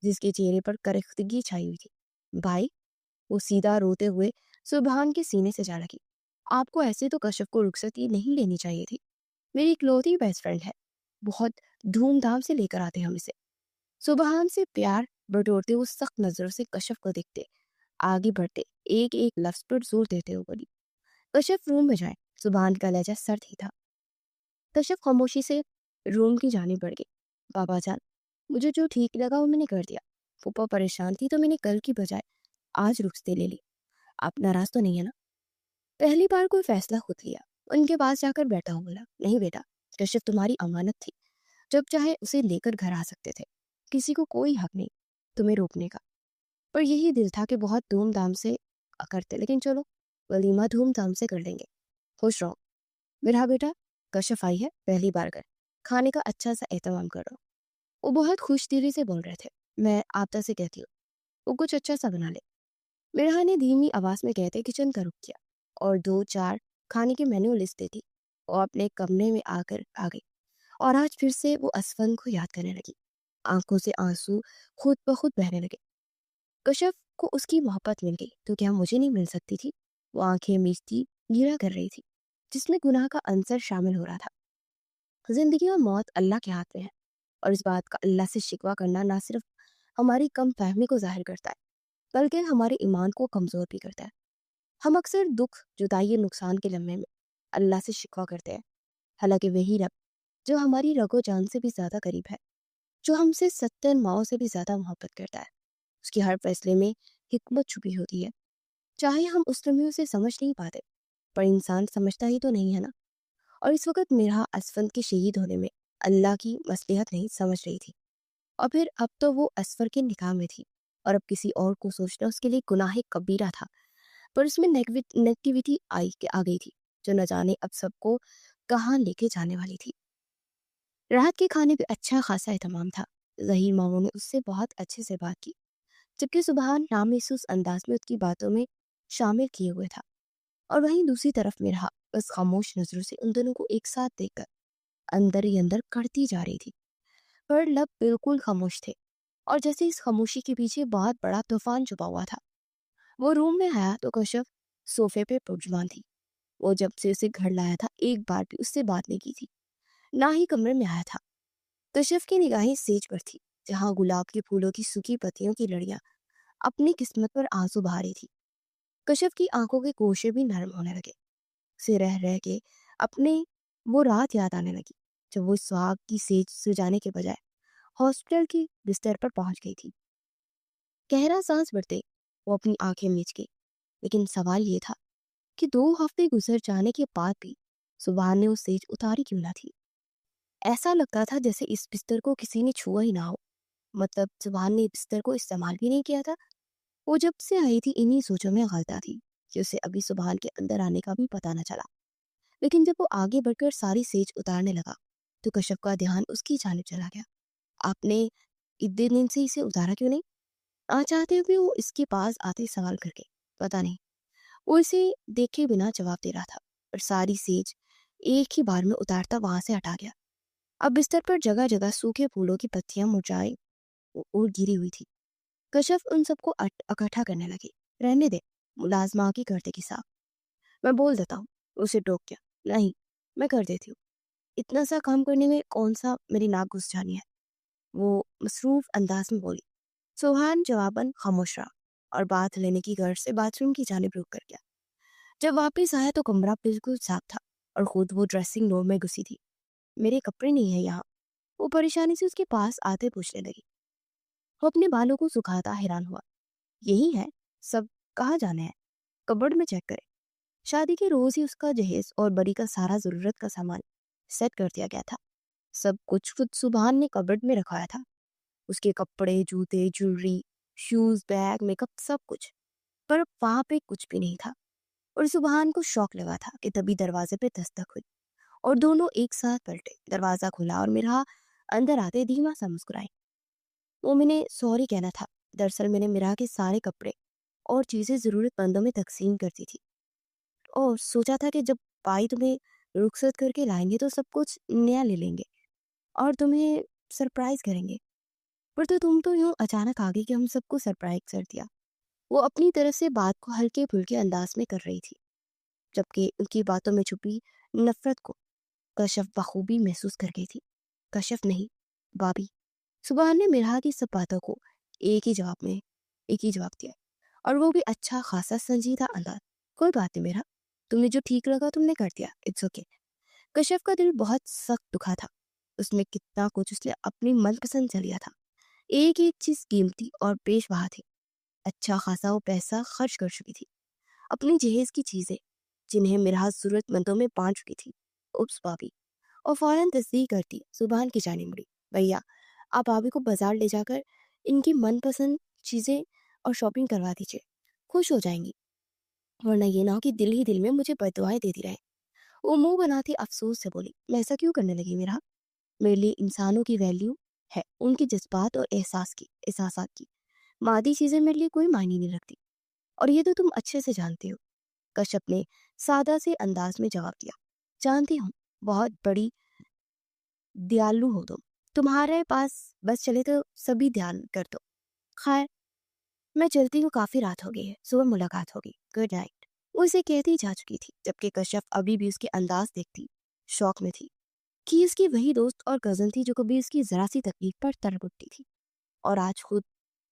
जिसके चेहरे पर करख्तगी छाई हुई थी। भाई, वो सीधा रोते हुए सुबहान के सीने से जा लगी। आपको ऐसे तो कशिफ को रुखसती नहीं लेनी चाहिए थी। मेरी इकलौती बेस्ट फ्रेंड है, बहुत धूमधाम से लेकर आते हम इसे। सुबहान से प्यार बटोरते हुए सख्त नजरों से कशिफ को देखते आगे बढ़ते एक एक लफ्ज पर जोर देते हुए बोली। कशिफ रूम में जाए। सुबहान का लहजा सर्द ही था। कशिफ खामोशी से रूम की जाने बढ़ गई। बाबा जान, मुझे जो ठीक लगा वो मैंने कर दिया। फूफा परेशान थी तो मैंने कल की बजाय आज रुखसती ले ली। आप नाराज तो नहीं है ना? पहली बार कोई फैसला खुद लिया। उनके पास जाकर बैठा हुआ बोला, नहीं बेटा, कशिफ तुम्हारी अमानत थी, जब चाहे उसे लेकर घर आ सकते थे। किसी को कोई हक नहीं तुम्हें रोकने का। पर यही दिल था कि बहुत धूमधाम से करते, लेकिन चलो वलीमा धूमधाम से कर लेंगे। खुश रहो मेरा बेटा। कशिफ आई है पहली बार कर, खाने का अच्छा सा एहतमाम कर रहा हूँ। वो बहुत खुश दिली से बोल रहे थे। मैं आपदा से कहती हूँ वो कुछ अच्छा सा बना ले। मिराह ने धीमी आवाज में कहते किचन का रुख किया और दो चार खाने की मेन्यू लिस्ट दे दी और अपने कमरे में आकर आ गई। और आज फिर से वो असफन को याद करने लगी। आंखों से आंसू खुद ब खुद बहने लगे। कशफ को उसकी मोहब्बत मिल गई तो क्या मुझे नहीं मिल सकती थी? वो आंखें मीचती गिरा कर रही थी, जिसमें गुनाह का अंसर शामिल हो रहा था। जिंदगी और मौत अल्लाह के हाथ में है, और इस बात का अल्लाह से शिकवा करना ना सिर्फ हमारी कम फहमी को जाहिर करता है बल्कि हमारे ईमान को कमजोर भी करता है। हम अक्सर दुख, जुदाई और नुकसान के लम्हे में अल्लाह से शिकवा करते हैं, हालांकि वही रब जो हमारी रगो जान से भी ज्यादा करीब है, जो हमसे 70 माओ से भी ज्यादा मोहब्बत करता है, उसके हर फैसले में हिकमत छुपी होती है। चाहे हम उस लम्हे उसे समझ नहीं पाते, पर इंसान समझता ही तो नहीं है ना। और इस वक्त मेरा असफंद के शहीद होने में अल्लाह की मसलिहत नहीं समझ रही थी, और फिर अब तो वो असफर के निकाह में थी, और अब किसी और को सोचना उसके लिए गुनाह कबीरा था। पर उसमें नेगेटिविटी आ गई थी, जो न जाने अब सबको कहाँ लेके जाने वाली थी। रात के खाने पे अच्छा खासा एहतमाम था। जहीर मामू ने उससे बहुत अच्छे से बात की। जबकि सुबहान नामहसूस अंदाज में उसकी बातों में शामिल किए हुए था। और वहीं दूसरी तरफ मिरहा बस खामोश नजरों से उन दोनों को एक साथ देखकर अंदर ही अंदर कड़ती जा रही थी। पर लब बिल्कुल खामोश थे, और जैसे इस खामोशी के पीछे बहुत बड़ा तूफान छुपा हुआ था। वो रूम में आया तो कश्यप सोफे पे पुजमान थी। वो जब से उसे घर लाया था एक बार भी उससे बात नहीं की थी, ना ही कमरे में आया था। कश्यप की निगाहें सेज पर थी, जहाँ गुलाब के फूलों की सूखी पत्तियों की लड़ियां अपनी किस्मत पर आंसू बहा रही थी। कश्यप की आंखों के गोशे भी नरम होने लगे। से रह रह के अपने वो रात याद आने लगी, जब वो सुहाग की सेज सुजाने के बजाय हॉस्पिटल के बिस्तर पर पहुंच गई थी। गहरा सांस भरते वो अपनी आंखें मीच गई। लेकिन सवाल ये था कि 2 हफ्ते गुजर जाने के बाद भी सुबह ने वो सेज उतारी क्यों ना थी। ऐसा लगता था जैसे इस बिस्तर को किसी ने छुआ ही ना हो। मतलब जुबान ने बिस्तर को इस्तेमाल भी नहीं किया था। वो जब से आई थी इन्हीं सोचों में गलता थी कि उसे अभी सुबहान के अंदर आने का भी पता न चला। लेकिन जब वो आगे बढ़कर सारी सेज उतारने लगा तो कश्यप का ध्यान उसकी जानिब चला गया। आपने इतने दिन से इसे उतारा क्यों नहीं? आ चाहते हुए वो इसके पास आते सवाल करके। पता नहीं। वो इसे देखे बिना जवाब दे रहा था, और सारी सेज एक ही बार में उतारता वहां से हटा गया। अब बिस्तर पर जगह जगह सूखे फूलों की पत्तियां मुरझाई और गिरी हुई थी। कश्यप उन सबको इकट्ठा करने लगे। रहने दे, मुलाजमा की करते की साहब, मैं बोल देता हूँ। उसे टोक गया। नहीं, मैं कर देती हूँ। इतना सा काम करने में कौन सा मेरी नाक घुस जानी है? वो मसरूफ अंदाज में बोली। सुहान जवाबन खामोश रहा और बात लेने की गर्ज से बाथरूम की जानिब रुक कर गया। जब वापस आया तो कमरा बिल्कुल साफ था, और खुद वो ड्रेसिंग रूम में घुसी थी। मेरे कपड़े नहीं है यहाँ। वो परेशानी से उसके पास आते पूछने लगी। वो अपने बालों को सुखाता हैरान हुआ। यही है सब, कहाँ जाने हैं? कबर्ड में चेक करे। शादी के रोज ही उसका जहेज और बरी का सारा जरूरत का सामान सेट कर दिया गया था। सब कुछ खुद सुबहान ने कबर्ड में रखाया था। उसके कपड़े, जूते, ज्वेलरी, शूज, बैग, मेकअप, सब कुछ। पर वहां पे कुछ भी नहीं था। और सुबहान को शौक लगा था कि तभी दरवाजे पे दस्तक हुई, और दोनों एक साथ पलटे। दरवाजा खुला और मिरा अंदर आते धीमा सा मुस्कुराई। वो मैंने सॉरी कहना था। दरअसल मैंने मिरा के सारे कपड़े और चीजें जरूरतमंदों में तकसीम कर दी थी, और सोचा था कि जब भाई तुम्हें रुखसत करके लाएंगे तो सब कुछ नया ले लेंगे और तुम्हें सरप्राइज करेंगे। पर तुम तो यूं अचानक आ गई कि हम सबको सरप्राइज कर दिया। वो अपनी तरफ से बात को हल्के फुल्के अंदाज में कर रही थी, जबकि उनकी बातों में छुपी नफरत को कश्यप बखूबी महसूस कर गई थी। कश्यप नहीं, भाभी। सुबह ने मिराह की सब बातों को एक ही जवाब में एक ही जवाब दिया, और वो भी अच्छा खासा संजीदा अंदाज। कोई बात नहीं मेरा, तुमने जो ठीक लगा तुमने कर दिया, इट्स ओके। कश्यप का दिल बहुत सख्त दुखा था। उसमें कितना कुछ उसने अपनी मनपसंद से लिया था। एक एक चीज कीमती और पेशवा थी। अच्छा खासा वो पैसा खर्च कर चुकी थी अपनी जहेज की चीजें, जिन्हें मिराज जरूरतमंदों में बांट चुकी थी। उप्स भाभी। और फौरन तस्दीक करती सुबहान की जाने मुड़ी। भैया, आप भाभी को बाजार ले जाकर इनकी मनपसंद चीजें और शॉपिंग करवा दीजिए, खुश हो जाएंगी। वरना ये ना हो कि दिल ही दिल में मुझे बददुआएं देती रहे। वो मुंह बनाती अफसोस से बोली, मैं ऐसा क्यों करने लगी मेरा? मेरे लिए इंसानों की वैल्यू है उनके जज्बात और एहसासात की। मादी चीजें मेरे लिए कोई मायने नहीं रखती, और ये तो तुम अच्छे से जानती हो। कश्यप ने सादा से अंदाज में जवाब दिया। जानती हूँ, बहुत बड़ी दयालु हो तुम। तुम्हारे पास बस चले तो सभी ध्यान कर दो। खैर, मैं चलती हूँ, काफी रात हो गई है, सुबह मुलाकात होगी, गुड नाइट। वो इसे कहती जा चुकी थी, जबकि कश्यप अभी भी उसके अंदाज देखती शौक में थी कि इसकी वही दोस्त और कजन थी जो कभी उसकी जरा सी तकलीफ पर तड़प उठती थी, और आज खुद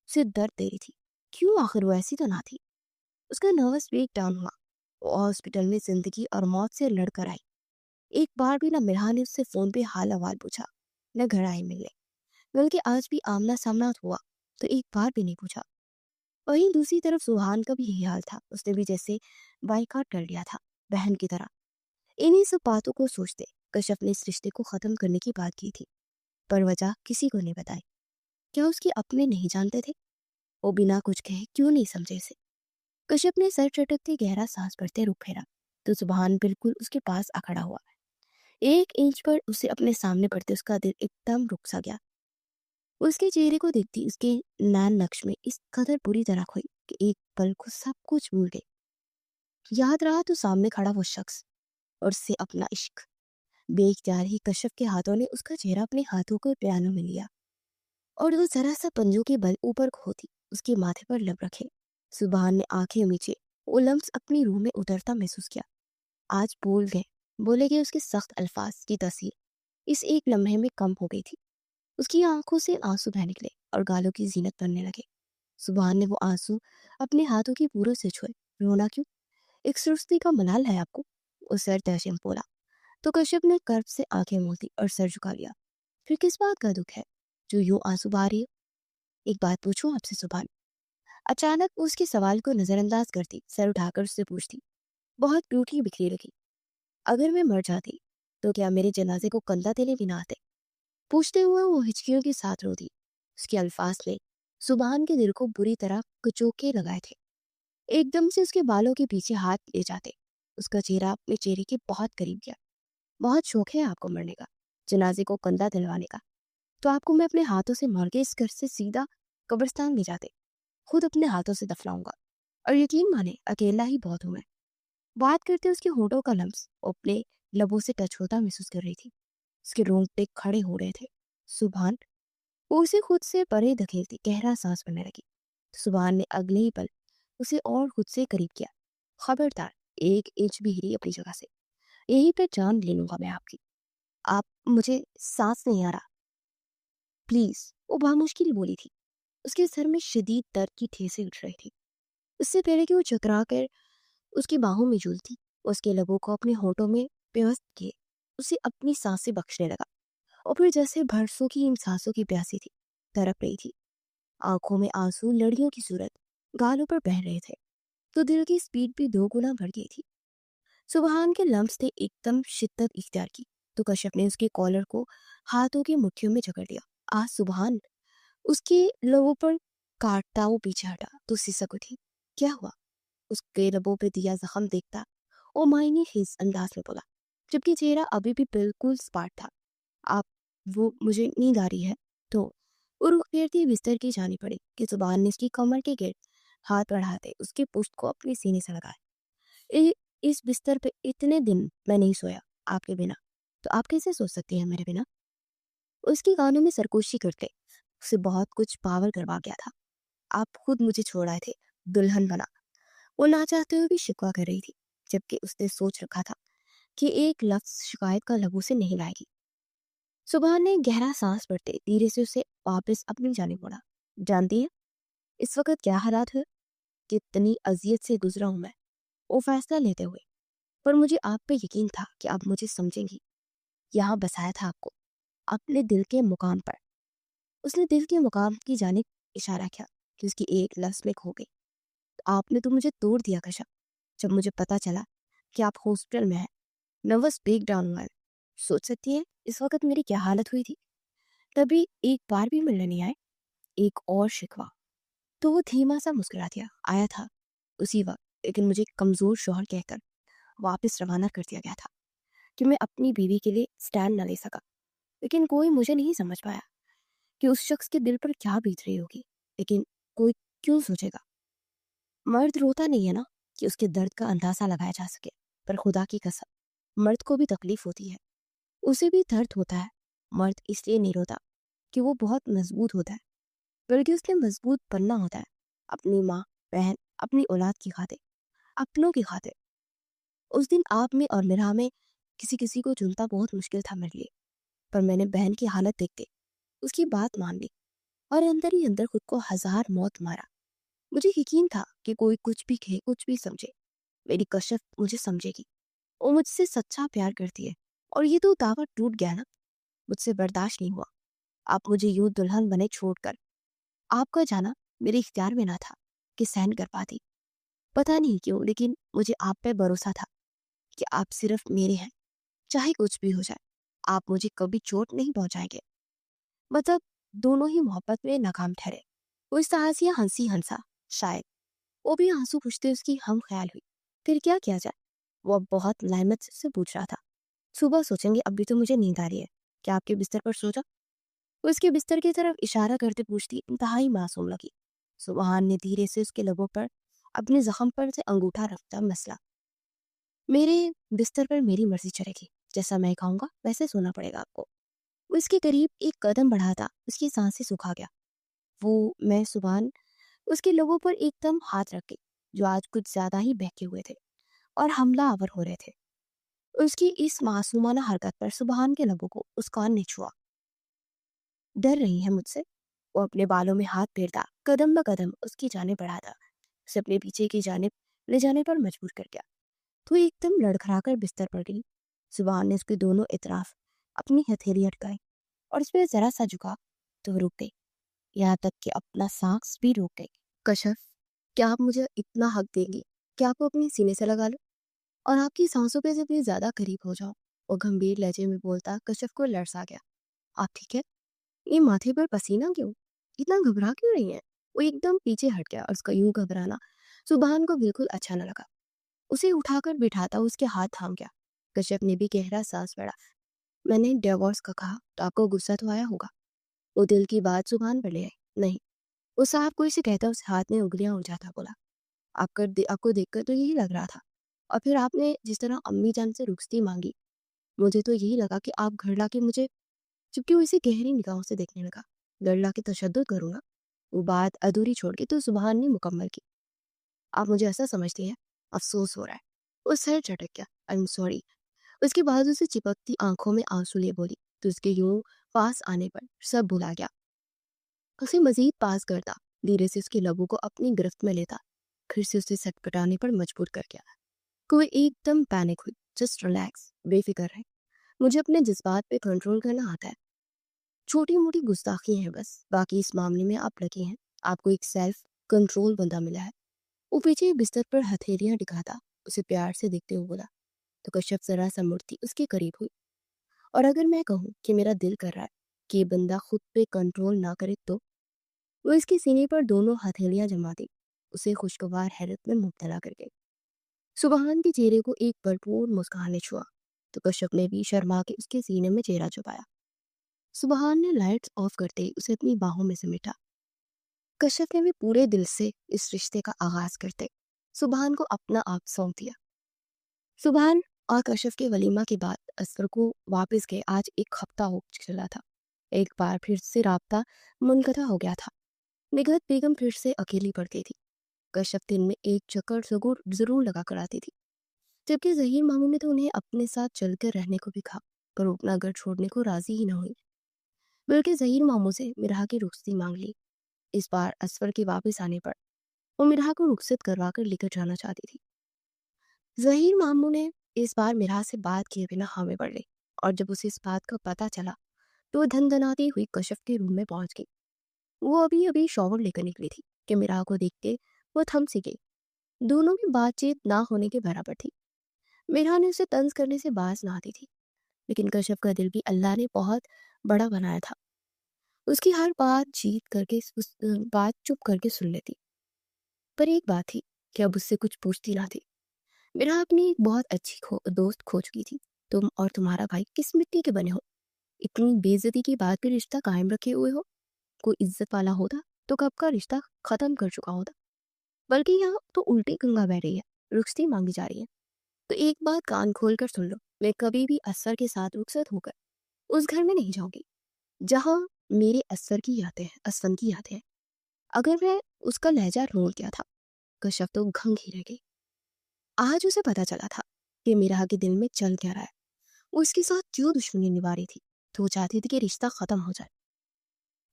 से दर्द दे रही थी। क्यों? आखिर वो ऐसी तो ना थी। उसका नर्वस ब्रेक डाउन हुआ। वो हॉस्पिटल में जिंदगी और मौत से लड़कर आई। एक बार भी ना मिराह ने उससे फोन पे हाल अहवाल पूछा, न घर आई मिलने। बल्कि आज भी आमना सामना हुआ तो एक बार भी नहीं पूछा। वहीं दूसरी तरफ सुहान का भी यही हाल था। उसने भी जैसे बाइकआउट कर लिया था, बहन की तरह। इन्हीं सब बातों को सोचते कश्यप ने इस रिश्ते को खत्म करने की बात की थी, पर वजह किसी को नहीं बताई। क्या उसके अपने नहीं जानते थे? वो बिना कुछ कहे क्यों नहीं समझे इसे? कश्यप ने सर चटकते गहरा सांस भरते रुक फेरा तो सुबहान बिल्कुल उसके पास आ खड़ा हुआ। 1 इंच पर उसे अपने सामने पड़ते उसका दिल एकदम रुक सा गया। اس کے چہرے کو دیکھتی اس کے نین نقش میں اس قدر بری طرح کھوئی کہ ایک پل کو سب کچھ بھول گئی. یاد رہا تو سامنے کھڑا وہ شخص اور اس سے اپنا عشق. بے اختیار ہی کشف کے ہاتھوں نے اس کا چہرہ اپنے ہاتھوں کو پیانوں میں لیا اور وہ ذرا سا پنجوں کے بل اوپر کھوتی اس کے ماتھے پر لب رکھے. سبحان نے آنکھیں میچے وہ لمس اپنی روح میں اترتا محسوس کیا. آج بولے گئے اس کے سخت الفاظ کی تاثیر اس ایک لمحے میں کم ہو گئی تھی. اس کی آنکھوں سے آنسو بہہ نکلے اور گالوں کی زینت بننے لگے. سبحان نے وہ آنسو اپنے ہاتھوں کی پوروں سے چھوئے. رونا کیوں؟ ایک سستی کا ملال ہے آپ کو؟ وہ سر تہشم بولا تو کشف نے کرب سے آنکھیں مولتی اور سر جھکا لیا. پھر کس بات کا دکھ ہے جو یوں آنسو بہا رہی ہے؟ ایک بات پوچھوں آپ سے سبحان؟ اچانک اس کے سوال کو نظر انداز کرتی سر اٹھا کر اس سے پوچھتی. بہت ٹوٹی بکھری لگی. اگر میں مر جاتی تو کیا میرے جنازے کو کندھا دینے بھی نہ آتے؟ پوچھتے ہوئے وہ ہچکیوں کے ساتھ رو دی. اس کے الفاظ نے سبحان کے دل کو بری طرح کچوکے لگائے تھے. ایک دم سے اس کے بالوں کے پیچھے ہاتھ لے جاتے اس کا چہرہ اپنے چہرے کے بہت قریب گیا. بہت شوق ہے آپ کو مرنے کا، جنازے کو کندھا دلوانے کا، تو آپ کو میں اپنے ہاتھوں سے مار کے اس گھر سے سیدھا قبرستان لے جاتے، خود اپنے ہاتھوں سے دفناؤں گا. اور یقین مانے اکیلا ہی بہت ہوں میں. بات کرتے اس کے ہونٹوں کا لمس اپنے لبوں سے ٹچ ہوتا محسوس کر رہی تھی. اس کے رونگٹے کھڑے ہو رہے تھے. سبحان وہ اسے خود سے پرے دھکیلتی گہرا سانس بھرنے لگی. سبحان نے اگلے ہی پل اسے اور خود سے قریب کیا. خبردار ایک انچ بھی ہلی اپنی جگہ سے، یہی پہ جان لے لوں گا میں آپ کی. آپ مجھے سانس نہیں آ رہا پلیز، وہ بامشکل بولی تھی. اس کے سر میں شدید درد کی ٹھیسیں اٹھ رہی تھی. اس سے پہلے کہ وہ چکرا کر اس کی باہوں میں جھولتی اس کے لبوں کو اپنے ہونٹوں میں پیوست کیے اسے اپنی سانسیں بخشنے لگا. اور پھر جیسے برسوں کی ان سانسوں کی پیاسی تھی تڑپ رہی تھی. آنکھوں میں آنسو لڑیوں کی صورت گالوں پر بہہ رہے تھے تو دل کی سپیڈ بھی 2 گنا بڑھ گئی تھی. سبحان کے لمس نے ایک دم شدت اختیار کی تو کشف نے اس کے کالر کو ہاتھوں کی مٹھیوں میں جکڑ لیا. سبحان اس کے لبوں پر کاٹتا وہ پیچھے ہٹا تو سسک اٹھی. کیا ہوا؟ اس کے لبوں پہ دیا زخم دیکھتا وہ معنی خیز انداز میں بولا جبکہ چہرہ ابھی بھی بالکل سپاٹ تھا. آپ وہ مجھے نیند آ رہی ہے تو وہ رخ پھیرتی بستر کی جانی پڑی کہ سبحان نے اس کی کمر کے گرد ہاتھ بڑھاتے اس کے پشت کو اپنے سینے سے لگائے. اس بستر پہ اتنے دن میں نہیں سویا آپ کے بنا، تو آپ کیسے سو سکتی ہیں میرے بنا؟ اس کی کانوں میں سرکوشی کرتے اسے بہت کچھ پاور کروا گیا تھا. آپ خود مجھے چھوڑ آئے تھے دلہن بنا. وہ نہ چاہتے ہوئے بھی شکوہ کر رہی تھی جبکہ اس نے سوچ رکھا تھا کہ ایک لفظ شکایت کا لبوں سے نہیں لائے گی. سبحان نے گہرا سانس بھرتے دھیرے سے اسے واپس اپنی جانب موڑا. جانتی ہے اس وقت کیا حالات ہے؟ کتنی اذیت سے گزرا ہوں میں. وہ فیصلہ لیتے ہوئے پر مجھے آپ پہ یقین تھا کہ آپ مجھے سمجھیں گی. یہاں بسایا تھا آپ کو اپنے دل کے مقام پر. اس نے دل کے مقام کی جانب اشارہ کیا کہ اس کی ایک لفظ میں کھو گئی. آپ نے تو مجھے توڑ دیا کشف جب مجھے پتا چلا کہ آپ ہاسپٹل میں ہیں. نروس بریک ڈاؤن ہوا ہے. سوچ سکتی ہیں اس وقت میری کیا حالت ہوئی تھی. تبھی ایک بار بھی ملنے نہیں آئے. ایک اور شکوہ تو وہ دھیما سا مسکرا دیا. آیا تھا اسی وقت لیکن مجھے کمزور شوہر کہہ کر واپس روانہ کر دیا گیا تھا کہ میں اپنی بیوی کے لیے سٹینڈ نہ لے سکا. لیکن کوئی مجھے نہیں سمجھ پایا کہ اس شخص کے دل پر کیا بیت رہی ہوگی. لیکن کوئی کیوں سوچے گا؟ مرد روتا نہیں ہے نا کہ اس کے درد کا اندازہ لگایا جا سکے. پر خدا کی قسم مرد کو بھی تکلیف ہوتی ہے، اسے بھی درد ہوتا ہے. مرد اس لیے نہیں روتا کہ وہ بہت مضبوط ہوتا ہے بلکہ اس لیے مضبوط بننا ہوتا ہے اپنی ماں بہن اپنی اولاد کی خاطر اپنوں کی خاطر. اس دن آپ میں اور میرا میں کسی کو چنتا بہت مشکل تھا میرے لیے. پر میں نے بہن کی حالت دیکھتے اس کی بات مان لی اور اندر ہی اندر خود کو 1000 موت مارا. مجھے یقین تھا کہ کوئی کچھ بھی کہے کچھ بھی سمجھے میری کشف مجھے سمجھے گی. وہ مجھ سے سچا پیار کرتی ہے اور یہ تو دعویٰ ٹوٹ گیا نا. مجھ سے برداشت نہیں ہوا آپ مجھے یوں دلہن بنے چھوڑ کر. آپ کا جانا میرے اختیار میں نہ تھا کہ سہن کر پاتی. پتہ نہیں کیوں لیکن مجھے آپ پہ بھروسہ تھا کہ آپ صرف میرے ہیں. چاہے کچھ بھی ہو جائے آپ مجھے کبھی چوٹ نہیں پہنچائیں گے. مطلب دونوں ہی محبت میں ناکام ٹھہرے. وہ اس تعزیہ ہنسا شاید وہ بھی آنسو پوچھتے اس کی ہم خیال ہوئی. پھر کیا کیا جائے؟ وہ اب بہت لائمت سے پوچھ رہا تھا. صبح سوچیں گے ابھی تو مجھے نیند آ رہی ہے. کیا آپ کے بستر پر سو جا؟ وہ اس کے بستر کی طرف اشارہ کرتے پوچھتی انتہائی معصوم لگی۔ سبحان نے دھیرے سے اس کے لبوں پر اپنے زخم پر سے انگوٹھا رکھتا مسلا، میرے بستر پر میری مرضی چلے گی، جیسا میں کہوں گا ویسے سونا پڑے گا آپ کو۔ وہ اس کے قریب ایک قدم بڑھاتا اس کی سانسیں سکھا گیا۔ میں سبحان اس کے لبوں پر ایک دم ہاتھ رکھ گئی جو آج کچھ زیادہ ہی بہکے ہوئے تھے اور حملہ آور ہو رہے تھے۔ اس کی اس معصومانہ حرکت پر سبحان کے لبوں کو اس کان نے چھوا۔ ڈر رہی ہے مجھ سے؟ وہ اپنے بالوں میں ہاتھ پھیرتا قدم بقدم اس کی جانب بڑھاتا، اسے اپنے پیچھے کی جانب لے جانے پر مجبور کر گیا۔ تو ایک دم لڑکھڑا کر بستر پر گئی۔ سبحان نے اس کے دونوں اطراف اپنی ہتھیلی اٹکائی اور اس پہ ذرا سا جھکا تو رک گئی، یہاں تک کہ اپنا سانس بھی روک گئی۔ کشف، کیا آپ مجھے اتنا حق دیں گی کہ آپ کو اپنے سینے سے لگا لو اور آپ کی سانسوں پہ سے بھی زیادہ قریب ہو جاؤ؟ وہ گھمبیر لہجے میں بولتا کشف کو لرزا گیا۔ آپ ٹھیک ہے؟ یہ ماتھے پر پسینہ کیوں؟ اتنا گھبرا کیوں رہی ہیں؟ وہ ایک دم پیچھے ہٹ گیا اور اس کا یوں گھبرانا سبحان کو بالکل اچھا نہ لگا۔ اسے اٹھا کر بٹھاتا اس کے ہاتھ تھام گیا۔ کشف نے بھی گہرا سانس پڑا۔ میں نے ڈیورس کا کہا تو آپ کو غصہ تو آیا ہوگا؟ وہ دل کی بات زبان پر لے آئی۔ نہیں، وہ صاحب کوئی سے کہتا اس ہاتھ میں انگلیاں الجھاتا بولا، آپ کو دیکھ کر تو یہی لگ رہا تھا، اور پھر آپ نے جس طرح امی جان سے رخصتی مانگی مجھے تو یہی لگا کہ آپ گھر لا کے مجھے، چونکہ وہ اسے گہری نگاہوں سے دیکھنے لگا، گھر لا کے تشدد کروں گا۔ وہ بات ادھوری چھوڑ کے تو سبحان نے مکمل کی۔ آپ مجھے ایسا سمجھتی ہیں؟ افسوس ہو رہا ہے۔ وہ سر چٹک گیا۔ I'm sorry۔ اس کے بعد اسے چپکتی آنکھوں میں آنسو لے بولی تو اس کے یوں پاس آنے پر سب بھلا گیا۔ اسے مزید پاس کرتا، دھیرے سے اس کے لبوں کو اپنی گرفت میں لیتا، پھر سے اسے سٹ پٹانے پر مجبور کر گیا۔ کوئی ایک دم پینک ہوئی۔ جسٹ ریلیکس، بے فکر رہے، مجھے اپنے جذبات پہ کنٹرول کرنا آتا ہے، چھوٹی موٹی گستاخی ہیں بس، باقی اس معاملے میں آپ لکی ہیں، آپ کو ایک سیلف کنٹرول بندہ ملا ہے۔ وہ پیچھے بستر پر ہتھیلیاں دکھاتا اسے پیار سے دیکھتے ہوئے بولا تو کشف ذرا سا مڑتی اس کے قریب ہوئی۔ اور اگر میں کہوں کہ میرا دل کر رہا ہے کہ یہ بندہ خود پہ کنٹرول نہ کرے تو؟ وہ اس کے سینے پر دونوں ہتھیلیاں جما دی، اسے خوشگوار حیرت میں مبتلا کر گئی۔ سبحان کے چہرے کو ایک بھرپور مسکان نے چھوا تو کشف نے بھی شرما کے اس کے سینے میں چہرہ چھپایا۔ سبحان نے لائٹس آف کرتے اسے اپنی باہوں میں سمیٹا۔ کشف نے بھی پورے دل سے اس رشتے کا آغاز کرتے سبحان کو اپنا آپ سونپ دیا۔ سبحان اور کشف کے ولیمہ کے بعد اصغر کو واپس گئے آج ایک ہفتہ ہو چلا تھا۔ ایک بار پھر سے رابطہ منقطع ہو گیا تھا۔ نگہت بیگم پھر سے اکیلی پڑ گئی تھی۔ کشف دن میں ایک چکر ضرور لگا کر آتی تھی، جبکہ ظہیر ماموں نے تو انہیں اپنے ساتھ چل کر رہنے کو بھی کہا، پر وہ اپنا گھر چھوڑنے کو راضی ہی نہ ہوئی، بلکہ ظہیر ماموں سے مرحا کی رخصتی مانگ لی۔ اس بار اصغر کے واپس آنے پر وہ مرحا کو رخصت کروا کر لے کر جانا چاہتی تھی۔ ظہیر ماموں نے اس بار مرحا سے بات کیے بنا ہاں میں پڑ گئی، اور جب اسے اس بات کا پتہ چلا تو وہ دھن دھناتی ہوئی کشف کے روم میں پہنچ گئی۔ وہ ابھی شاور لے کر نکلی تھی کہ مرحا کو دیکھ کے وہ تھم سی گئی۔ دونوں کی بات چیت نہ ہونے کے برابر تھی۔ مرحا نے اسے طنز کرنے سے باز نہ آتی تھی، لیکن کشف کا دل بھی اللہ نے بہت بڑا بنایا تھا، اس کی ہر بات چپ کر کے سن لیتی۔ پر ایک بات تھی کہ اب اس سے کچھ پوچھتی نہ تھی۔ مرحا اپنی ایک بہت اچھی دوست کھو چکی تھی۔ تم اور تمہارا بھائی کس مٹی کے بنے ہو؟ اتنی بے عزتی کی بات پہ رشتہ قائم رکھے ہوئے ہو۔ کوئی عزت والا ہوتا تو کب کا رشتہ ختم کر چکا ہوتا، بلکہ یہاں تو الٹی گنگا بہ رہی ہے، رخصتی مانگی جا رہی ہے۔ تو ایک بات کان کھول کر سن لو، میں کبھی بھی اثر کے ساتھ رخصت ہو کر اس گھر میں نہیں جاؤں گی جہاں میرے اسفن کی یادیں ہیں۔ اگر میں اس کا لہجہ رول کیا تھا، کشف تو گھنگ ہی رہ گئی۔ آج اسے پتا چلا تھا کہ مرحا کے دل میں چل کیا رہا ہے۔ وہ اس کے ساتھ کیوں دشمنی نبھا رہی تھی، تو وہ چاہتی تھی کہ رشتہ ختم ہو جائے۔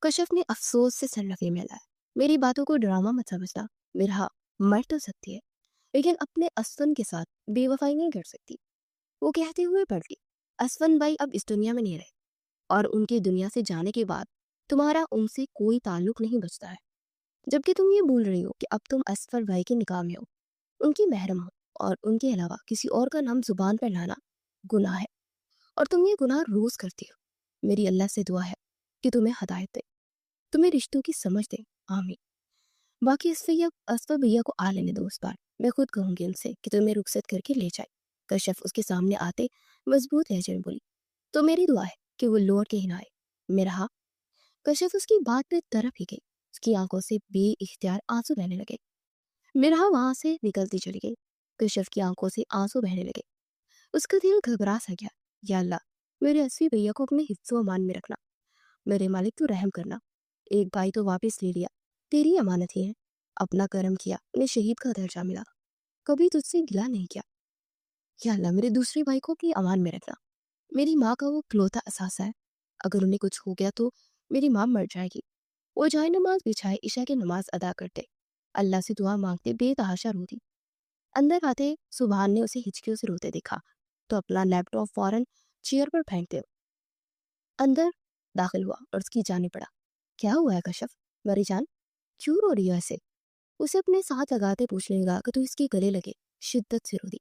کشف نے افسوس سے سر لفے میں لایا۔ میری باتوں کو ڈرامہ مت سمجھنا، مرحا مر تو سکتی ہے لیکن اپنے اسفن کے ساتھ بے وفائی نہیں کر سکتی۔ وہ کہتے ہوئے پڑھ گئی، اسفن بھائی اب اس دنیا میں نہیں رہے، اور ان کی دنیا سے جانے کے بعد تمہارا ان سے کوئی تعلق نہیں بچتا ہے، جبکہ تم یہ بول رہی ہو کہ اب تم اسفر بھائی کی نکاح میں ہو، ان کی محرم ہو، اور ان کے علاوہ کسی اور کا نام زبان پر لانا گناہ ہے، اور تم یہ گناہ روز کرتی ہو۔ میری اللہ سے دعا ہے کہ تمہیں ہدایت دے، تمہیں رشتوں کی سمجھ دے، آمین۔ باقی اسفر بھیا کو آ لینے دو، اس بار میں خود کہوں گی ان سے کہ تمہیں رخصت کر کے لے جائے۔ کشف اس کے سامنے آتے مضبوط لہجے میں بولی، تو میری دعا ہے کہ وہ لوٹ کے ہی نہ آئے۔ مرحا कशिफ उसकी बात पे तरफ ही गई। उसकी आंखों से बेइख्तियार आंसू बहने लगे। मिरहा वहां से निकलती चली गई। कशिफ की आंखों से आंसू बहने लगे। उसका दिल घबरा सा गया। या अल्लाह, मेरे असली भैया को अपने हिफ्ज़ो अमान में रखना। मेरे मालिक तू रहम करना। एक भाई तो वापस ले लिया, तेरी अमानत ही है। अपना कर्म किया, उन्हें शहीद का दर्जा मिला। कभी तुझसे गिला नहीं किया। या अल्लाह, मेरे दूसरे भाई को अपनी अमान में रखना। मेरी माँ का वो इकलौता असासा है। अगर उन्हें कुछ हो गया तो मेरी माँ मर जाएगी। वो जाए नमाज बिछाए ईशा की नमाज अदा करते, अल्लाह से दुआ मांगते, बेतहाशा रोती। अंदर आते सुबहान ने उसे हिचकियों से रोते देखा तो अपना लैपटॉप फौरन चेयर पर फेंकते अंदर दाखिल हुआ और उसकी जाने पड़ा। क्या हुआ है कशफ? मेरी जान, क्यों रो रही है ऐसे? उसे अपने साथ लगाते पूछने लगा कि तू इसके गले लगे। शिद्दत से रो दी।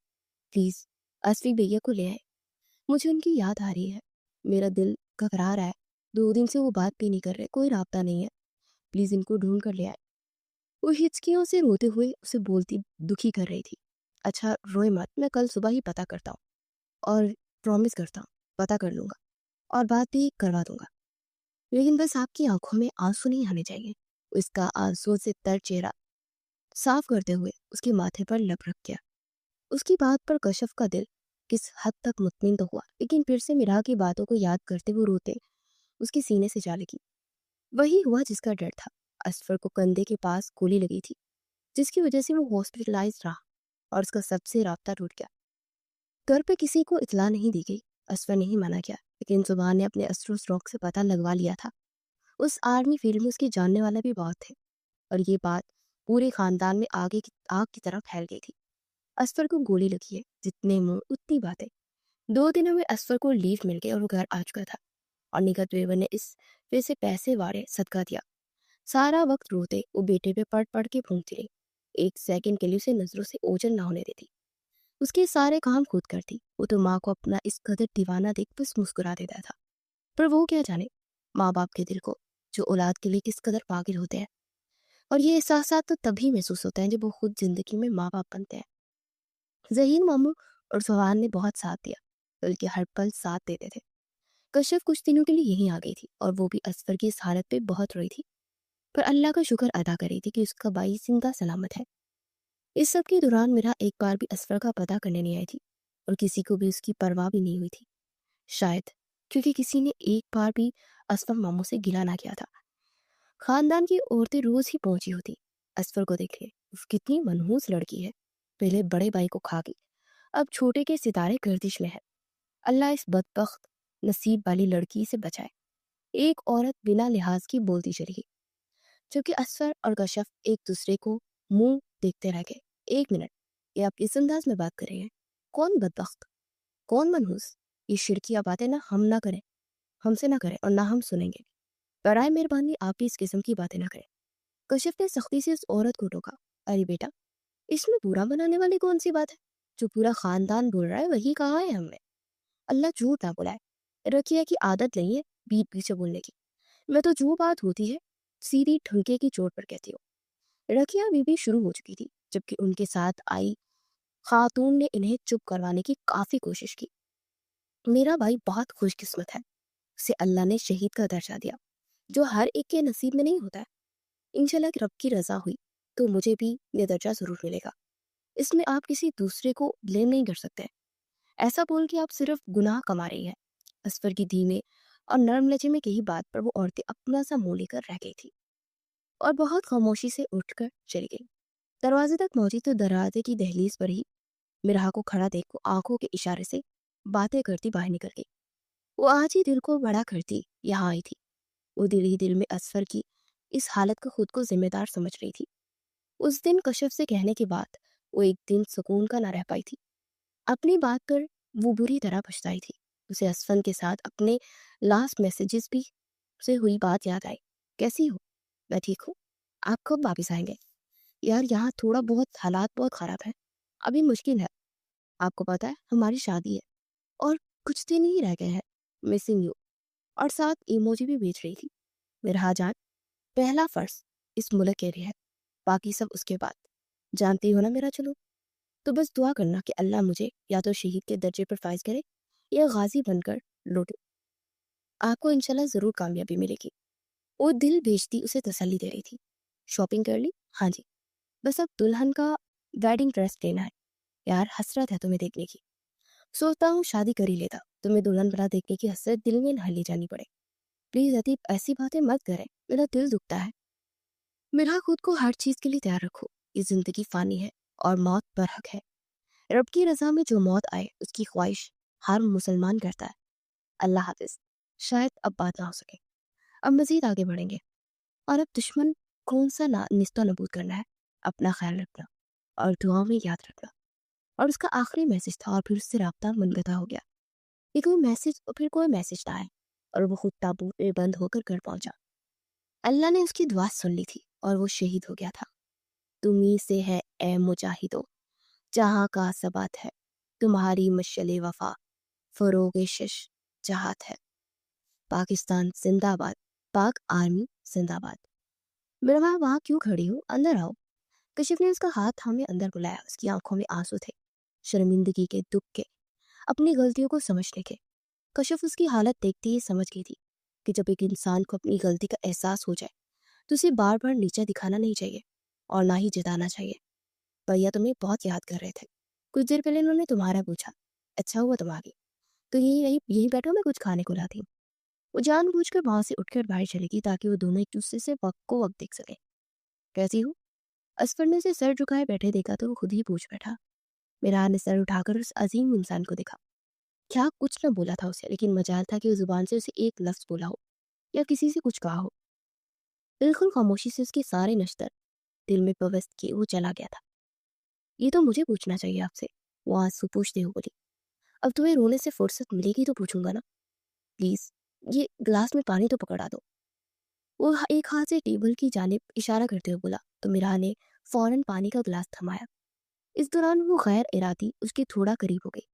प्लीज असफी भैया को ले आए, मुझे उनकी याद आ रही है। मेरा दिल घबरा रहा है। 2 दिन से वो बात भी नहीं कर रहे, कोई राब्ता नहीं है। प्लीज इनको ढूंढ कर ले आए। वो हिचकियों से रोते हुए उसे बोलती दुखी कर रही थी। अच्छा रोए मत, मैं कल सुबह ही पता करता हूँ और प्रॉमिस करता हूँ पता कर लूंगा और बात भी करवा दूंगा। लेकिन बस आपकी आंखों में आंसू नहीं आने चाहिए। उसका आंसू से तर चेहरा साफ करते हुए उसके माथे पर लपक गया। उसकी बात पर कशफ का दिल किस हद तक मुतमिन तो हुआ, लेकिन फिर से मिरा की बातों को याद करते हुए रोते उसके सीने से जा लगी। वही हुआ जिसका डर था। असफर को कंधे के पास गोली लगी थी, जिसकी वजह से वो हॉस्पिटलाइज रहा और उसका सबसे राब्ता टूट गया। घर पे किसी को इतला नहीं दी गई। असफर ने ही मना किया, लेकिन जुबान ने अपने असर स्ट्रोक से पता लगवा लिया था। उस आर्मी फील्ड में उसके जानने वाले भी बहुत थे और ये बात पूरे खानदान में आगे की आग की तरह फैल गई थी। असफर को गोली लगी है, जितने मुंह उतनी बातें। 2 दिनों में असफर को लीव मिल गई और वो घर आ चुका था और निगत बेवर ने इस वे से पैसे वारे सदका दिया। सारा वक्त रोते वो बेटे पे पढ़ पढ़ के भूनती रही। एक सेकंड के लिए उसे नजरों से ओझल ना होने देती। उसके सारे काम खुद करती। वो तो माँ को अपना इस कदर दीवाना देख बस मुस्कुरा देता था। पर वो क्या जाने माँ बाप के दिल को, जो औलाद के लिए किस कदर पागिल होते हैं। और ये एहसास तो तभी महसूस होता है जब वो खुद जिंदगी में माँ बाप बनते हैं। जहीर मामू और सुहान ने बहुत साथ दिया, बल्कि हर पल साथ देते थे। कश्यप कुछ दिनों के लिए यहीं आ गई थी और वो भी असफर की इस हालत पे बहुत रोई थी, पर अल्लाह का शुक्र अदा कर रही थी कि उसका भाई जिंदा सलामत है। इस सब के दौरान मेरा एक बार भी असफर का पता करने नहीं आई थी और किसी को भी उसकी परवाह भी नहीं हुई थी। शायद क्योंकि किसी ने एक बार भी असफर मामू से गिला ना किया था। खानदान की औरतें रोज ही पहुंची होती। असफर को देख ले, कितनी मनहूस लड़की है। पहले बड़े भाई को खा गई, अब छोटे के सितारे गर्दिश में है। अल्लाह इस बदबख्त नसीब वाली लड़की से बचाए। एक औरत बिना लिहाज की बोलती चली गई, जबकि असफर और कशफ एक दूसरे को मुंह देखते रह गए। 1 मिनट, ये आप किस अंदाज में बात कर रहे हैं? कौन बदबख्त, कौन मनहूस? ये शिरकिया बातें ना हम ना करें, हमसे ना करें और ना हम सुनेंगे। बराए मेहरबानी आप भी इस किस्म की बातें ना करें। कशिफ ने सख्ती से उस औरत को टोका। अरे बेटा, इसमें बुरा बनाने वाली कौन सी बात है? जो पूरा खानदान बोल रहा है वही कहा है हमने। अल्लाह झूठ ना बुलाए। रखिए की आदत नहीं है बीच पीछे बोलने की। मैं तो जो बात होती है सीधी ठुमके की चोट पर कहती हूँ। रकिया बीबी शुरू हो चुकी थी, जबकि उनके साथ आई खातून ने इन्हें चुप करवाने की काफी कोशिश की। मेरा भाई बहुत खुशकिस्मत है, उसे अल्लाह ने शहीद का दर्जा दिया, जो हर एक के नसीब में नहीं होता है। इंशाल्लाह रब की रजा हुई तो मुझे भी ये दर्जा जरूर मिलेगा। इसमें आप किसी दूसरे को ब्लेम नहीं कर सकते। ऐसा बोल के आप सिर्फ गुनाह कमा रही है। असफर की धीमे और नर्म लहजे में कही बात पर वो औरतें अपना सा मुंह लेकर रह गई थी और बहुत खामोशी से उठकर चली गई। दरवाजे तक पहुंची तो दरवाजे की दहलीज पर ही मिराह को खड़ा देख को आंखों के इशारे से बातें करती बाहर निकल गई। वो आज ही दिल को बड़ा करती यहाँ आई थी। वो दिल ही दिल में असफर की इस हालत को खुद को जिम्मेदार समझ रही थी। उस दिन कश्यप से कहने के बाद वो एक दिन सुकून का ना रह पाई थी। अपनी बात पर वो बुरी तरह पछताई थी। उसे असफन के साथ अपने लास्ट मैसेजेस भी से हुई बात याद आई। कैसी हो? मैं ठीक हूँ। आप कब वापिस आएंगे? यार यहाँ थोड़ा बहुत हालात बहुत खराब है, अभी मुश्किल है। आपको पता है हमारी शादी है और कुछ दिन ही रह गए हैं। Missing you. और साथ इमोजी भी भेज रही थी। मेरा जान, पहला फर्ज इस मुल्क के लिए है, बाकी सब उसके बाद। जानती हो ना मेरा चलो। तो बस दुआ करना कि अल्लाह मुझे या तो शहीद के दर्जे पर फाइज करे या गाजी बनकर लौटे। आपको इंशाल्लाह जरूर कामयाबी मिलेगी। وہ دل بھیجتی اسے تسلی دے رہی تھی۔ شاپنگ کر لی؟ ہاں جی، بس اب دلہن کا ویڈنگ ڈریس لینا ہے۔ یار حسرت ہے تمہیں دیکھنے کی، سوچتا ہوں شادی کر ہی لیتا، تمہیں دلہن بنا دیکھنے کی حسرت دل میں نہ لے جانی پڑے۔ پلیز عتیب ایسی باتیں مت کریں، میرا دل دکھتا ہے۔ میرا خود کو ہر چیز کے لیے تیار رکھو، یہ زندگی فانی ہے اور موت برحق ہے۔ رب کی رضا میں جو موت آئے اس کی خواہش ہر مسلمان کرتا ہے۔ اللہ حافظ۔ شاید اب بات نہ ہو سکے، اب مزید آگے بڑھیں گے، اور اب دشمن کون سا نست و نبود کرنا ہے۔ اپنا خیال رکھنا اور دعاؤں میں یاد رکھنا۔ اور اس کا آخری میسج تھا، اور پھر اس سے رابطہ منقطع ہو گیا۔ یہ کوئی میسج اور پھر کوئی میسج نہ آئے، اور وہ خود تابوت میں بند ہو کر گھر پہنچا۔ اللہ نے اس کی دعا سن لی تھی اور وہ شہید ہو گیا تھا۔ تمہیں سے ہے اے مجاہدو، جہاں کا ثبات ہے، تمہاری مشعل وفا فروغ شش جہات ہے۔ پاکستان زندہ باد، پاک آرمی زندہ باد۔ میرا بھائی وہاں کیوں کھڑی ہو، اندر آؤ۔ کشف نے اس کا ہاتھ تھامے اندر بلایا۔ اس کی آنکھوں میں آنسو تھے، شرمندگی کے، دکھ کے، اپنی غلطیوں کو سمجھنے کے۔ کشف اس کی حالت دیکھتے ہی سمجھ گئی تھی کہ جب ایک انسان کو اپنی غلطی کا احساس ہو جائے تو اسے بار بار نیچا دکھانا نہیں چاہیے اور نہ ہی جتانا چاہیے۔ بھیا تمہیں بہت یاد کر رہے تھے، کچھ دیر پہلے انہوں نے تمہارا پوچھا، اچھا ہوا تم آ گئی، تو یہی بیٹھو، میں کچھ کھانے کو لاتی ہوں۔ وہ جان بوجھ کر وہاں سے اٹھ کر باہر چلے گی تاکہ وہ دونوں ایک دوسرے سے وقت کو وقت دیکھ سکیں۔ کیسی ہو؟ اسفر نے اسے سر جھکائے بیٹھے دیکھا تو وہ خود ہی پوچھ بیٹھا۔ میرا نے سر اٹھا کر اس عظیم انسان کو دیکھا۔ کیا کچھ نہ بولا تھا اسے، لیکن مجال تھا کہ اس زبان سے اسے ایک لفظ بولا ہو یا کسی سے کچھ کہا ہو۔ بالکل خاموشی سے اس کے سارے نشتر دل میں پیوست کیے وہ چلا گیا تھا۔ یہ تو مجھے پوچھنا چاہیے آپ سے، وہ آنسو پوچھتے ہوئے بولی۔ اب تمہیں رونے سے فرصت ملے گی تو پوچھوں گا نا، پلیز یہ گلاس میں پانی تو پکڑا دو۔ وہ ایک ہاتھ سے ٹیبل کی جانب اشارہ کرتے ہوئے بولا تو میرا نے فوراً پانی کا گلاس تھمایا۔ اس دوران وہ غیر ارادی اس کے تھوڑا قریب ہو گئی،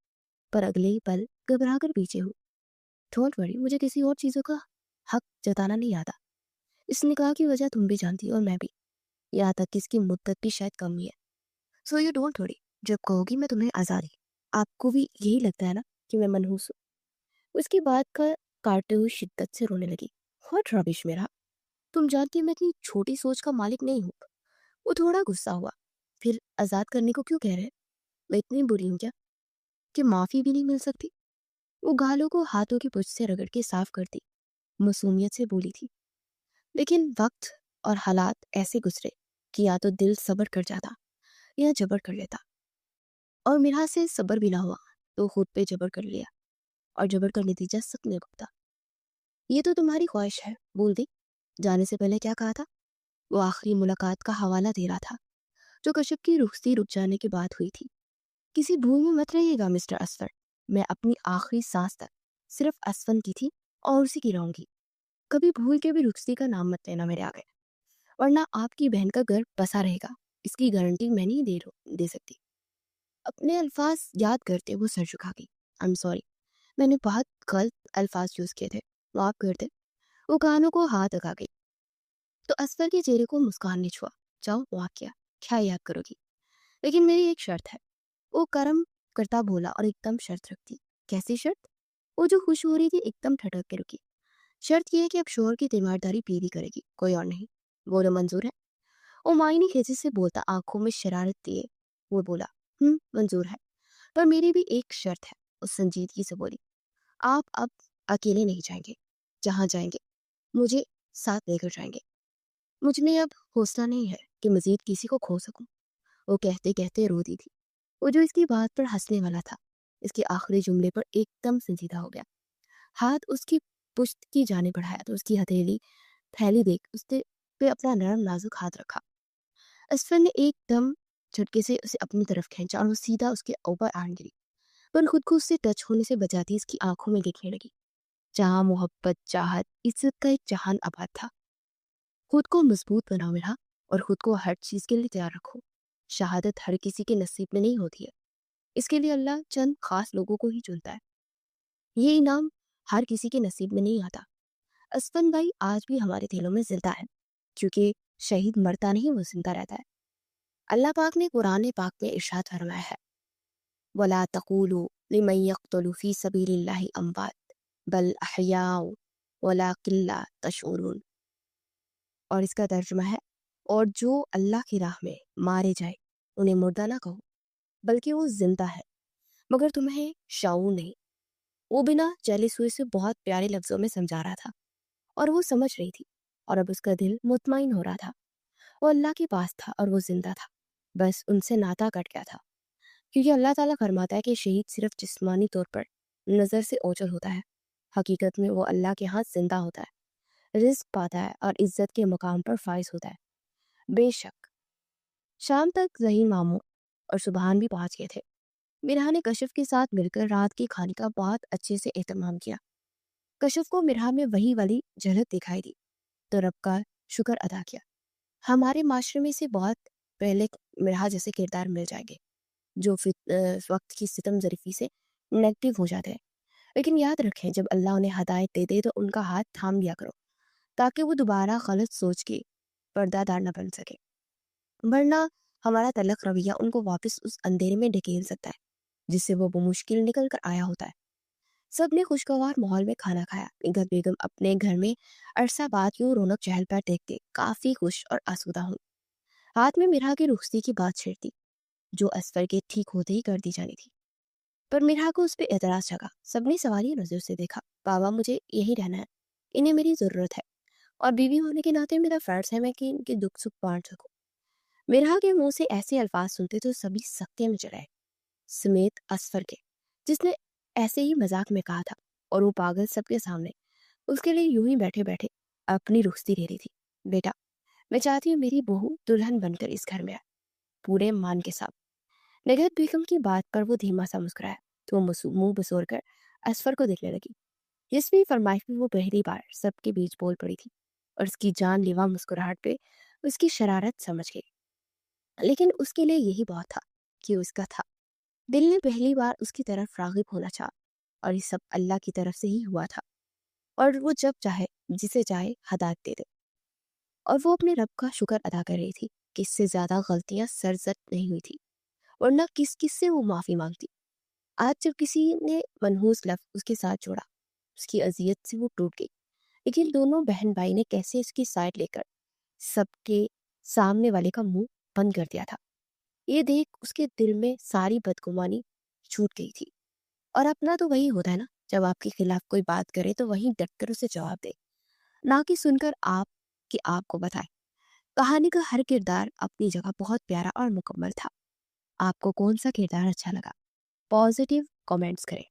پر اگلے ہی پل گھبرا کر پیچھے ہو۔ ڈونٹ وری، مجھے کسی اور چیزوں کا حق جتانا نہیں آتا۔ اس نکاح کی وجہ تم بھی جانتی اور میں بھی، یہاں تک کہ اس کی مدت بھی شاید کم ہی ہے۔ سو یو ڈونٹ وری، جب کہو گی میں تمہیں آزادی۔ آپ کو بھی یہی لگتا ہے نا کہ میں منحوس ہوں؟ اس کی بات کا کاٹتے ہوئے شدت سے رونے لگی۔ واٹ ربش میرا، تم جانتی میں اتنی چھوٹی سوچ کا مالک نہیں ہوں۔ وہ تھوڑا غصہ ہوا، پھر آزاد کرنے کو کیوں کہہ رہے؟ میں اتنی بری ہوں کیا کہ معافی بھی نہیں مل سکتی؟ وہ گالوں کو ہاتھوں کی پشت سے رگڑ کے صاف کرتی، معصومیت سے بولی تھی۔ لیکن وقت اور حالات ایسے گزرے کہ یا تو دل صبر کر جاتا یا جبر کر لیتا، اور میرا سے صبر بھی نہ ہوا تو خود پہ جبر کر لیا، اور جبر کا نتیجہ سب نے بھگتا۔ یہ تو تمہاری خواہش ہے، بول دی۔ جانے سے پہلے کیا کہا تھا؟ وہ آخری ملاقات کا حوالہ دے رہا تھا جو کشف کی رخصتی رک جانے کے بعد ہوئی تھی۔ کسی بھول میں مت رہیے گا مسٹر اسفر، میں اپنی آخری سانس تک صرف اسفن کی تھی اور اسی کی رہوں گی۔ کبھی بھول کے بھی رخصتی کا نام مت لینا میرے آگے، ورنہ آپ کی بہن کا گھر بسا رہے گا، اس کی گارنٹی میں نہیں دے سکتی۔ اپنے الفاظ یاد کرتے وہ سر جھکا گئی۔ I'm sorry، میں نے بہت غلط الفاظ یوز کیے تھے، معاف کر دے۔ وہ کانوں کو ہاتھ لگا گئی تو اسفر کے چہرے کو مسکان نے چھوا۔ جاؤ، معاف کیا یاد کرو گی، لیکن میری ایک شرط ہے۔ وہ کرم کرتا بولا اور ایک دم شرط رکھتی۔ کیسی شرط؟ وہ جو خوش ہو رہی تھی ایک دم ٹھٹک کے رکی۔ شرط یہ ہے کہ اب شوہر کی تیمارداری پیری کرے گی، کوئی اور نہیں۔ بولو منظور ہے؟ وہ معنی کھیچے سے بولتا، آنکھوں میں شرارت دیے وہ بولا، منظور ہے، پر میری بھی ایک شرط ہے۔ اس سنجیدگی سے بولی، آپ اب اکیلے نہیں جائیں گے، جہاں جائیں گے مجھے ساتھ لے کر جائیں گے۔ مجھ میں اب حوصلہ نہیں ہے کہ مزید کسی کو کھو سکوں۔ وہ کہتے کہتے رو دی تھی۔ وہ جو اس کی بات پر ہنسنے والا تھا اس کے آخری جملے پر ایک دم سنجیدہ ہو گیا۔ ہاتھ اس کی پشت کی جانب بڑھایا تو اس کی ہتھیلی تھیلی دیکھ اس پہ اپنا نرم نازک ہاتھ رکھا۔ اسفر نے ایک دم جھٹکے سے اسے اپنی طرف کھینچا اور وہ سیدھا اس کے اوپر آن گری، پر خود کو اس سے ٹچ ہونے سے بچاتی اس کی آنکھوں میں دیکھنے لگی جہاں محبت، چاہت، عزت کا ایک جہان آباد تھا۔ خود کو مضبوط بناؤ میرا، اور خود کو ہر چیز کے لیے تیار رکھو۔ شہادت ہر کسی کے نصیب میں نہیں ہوتی ہے، اس کے لیے اللہ چند خاص لوگوں کو ہی چنتا ہے۔ یہ انعام ہر کسی کے نصیب میں نہیں آتا۔ اسفن بھائی آج بھی ہمارے دلوں میں زندہ ہے، کیونکہ شہید مرتا نہیں، وہ زندہ رہتا ہے۔ اللہ پاک نے قرآن پاک میں ارشاد فرمایا ہے، وَلَا تَقُولُوا لِمَن يَقْتُلُ فِي سَبِيلِ اللَّهِ أَمْوَاتٌ بَلْ أَحْيَاءٌ وَلَٰكِن لَّا تَشْعُرُونَ۔ اور اس کا ترجمہ ہے اور جو اللہ کی راہ میں مارے جائے انہیں مردہ نہ کہو بلکہ وہ زندہ ہے مگر تمہیں شعور نہیں۔ وہ بنا چلے سوئے سے بہت پیارے لفظوں میں سمجھا رہا تھا اور وہ سمجھ رہی تھی اور اب اس کا دل مطمئن ہو رہا تھا۔ وہ اللہ کے پاس تھا اور وہ زندہ تھا، بس ان سے ناتا کٹ گیا تھا، کیونکہ اللہ تعالیٰ فرماتا ہے کہ شہید صرف جسمانی طور پر نظر سے اوجھل ہوتا ہے، حقیقت میں وہ اللہ کے ہاتھ زندہ ہوتا ہے، رزق پاتا ہے اور عزت کے مقام پر فائز ہوتا ہے۔ بے شک شام تک ذہین ماموں اور سبحان بھی پہنچ گئے تھے۔ مرحا نے کشف کے ساتھ مل کر رات کے کھانے کا بہت اچھے سے اہتمام کیا۔ کشف کو مرحا میں وہی والی جھلک دکھائی دی تو رب کا شکر ادا کیا۔ ہمارے معاشرے میں سے بہت پہلے مرحا جیسے کردار مل جائیں گے جو وقت کی ستم ظریفی سے نیگیٹو ہو جاتے ہیں، لیکن یاد رکھیں جب اللہ انہیں ہدایت دے دے تو ان کا ہاتھ تھام لیا کرو تاکہ وہ دوبارہ غلط سوچ کے پردہ دار نہ بن سکے، ورنہ ہمارا تلخ رویہ ان کو واپس اس اندھیرے میں ڈھکیل سکتا ہے جس سے وہ بمشکل نکل کر آیا ہوتا ہے۔ سب نے خوشگوار ماحول میں کھانا کھایا۔ نگہت بیگم اپنے گھر میں عرصہ بعد یوں رونق چہل پہل دیکھتے کافی خوش اور آسودہ ہوں، ہاتھ میں مرحا کی رخصتی کی بات چھیڑتی جو اسفر کے ٹھیک ہوتے ہی کر دی جانی تھی، پر مرحا کو اس پہ اعتراض جگا۔ سب نے سوالی نظر سے دیکھا۔ بابا مجھے یہی رہنا ہے، انہیں میری ضرورت ہے اور بیوی ہونے کے ناطے میرا فرض ہے میں کہ ان کے دکھ سکھ بانٹ سکوں۔ مرحا کے منہ سے ایسے الفاظ سنتے تو سبھی سکتے میں چلے سمیت اسفر کے، جس نے ایسے ہی مذاق میں کہا تھا، اور وہ پاگل سب کے سامنے اس کے لیے یوں ہی بیٹھے بیٹھے اپنی رخصتی لے رہی تھی۔ بیٹا میں چاہتی ہوں میری بہو دلہن بن کر اس گھر میں آئے، پورے مان کے ساتھ۔ نگہت بیگم کی بات پر وہ دھیما سا مسکرایا تو وہ منہ بسور کر اسفر کو دیکھنے لگی، جس بھی فرمائش میں وہ پہلی بار سب کے بیچ بول پڑی تھی، اور اس کی جان لیوا مسکراہٹ پہ اس کی شرارت سمجھ گئی، لیکن اس کے لیے یہی بہت تھا کہ اس کا تھا۔ دل نے پہلی بار اس کی طرف راغب ہونا چاہا، اور یہ سب اللہ کی طرف سے ہی ہوا تھا، اور وہ جب چاہے جسے چاہے ہدایت دے دے، اور وہ اپنے رب کا شکر ادا کر رہی تھی کہ اس سے زیادہ غلطیاں سرزد نہیں ہوئی تھی، ورنہ کس کس سے وہ معافی مانگتی۔ آج جب کسی نے منحوس لفظ اس کے ساتھ جوڑا اس کی اذیت سے وہ ٹوٹ گئی، لیکن دونوں بہن بھائی نے کیسے اس کی سائڈ لے کر سب کے سامنے والے کا منہ بند کر دیا تھا، یہ دیکھ اس کے دل میں ساری بدگمانی چھوٹ گئی تھی۔ اور اپنا تو وہی ہوتا ہے نا، جب آپ کے خلاف کوئی بات کرے تو وہیں ڈٹ کر اسے جواب دے، نہ کہ سن کر آپ کو بتائے۔ کہانی کا ہر کردار اپنی جگہ بہت پیارا اور مکمل تھا۔ آپ کو کون سا کردار اچھا لگا؟ پازیٹیو کامنٹس کریں۔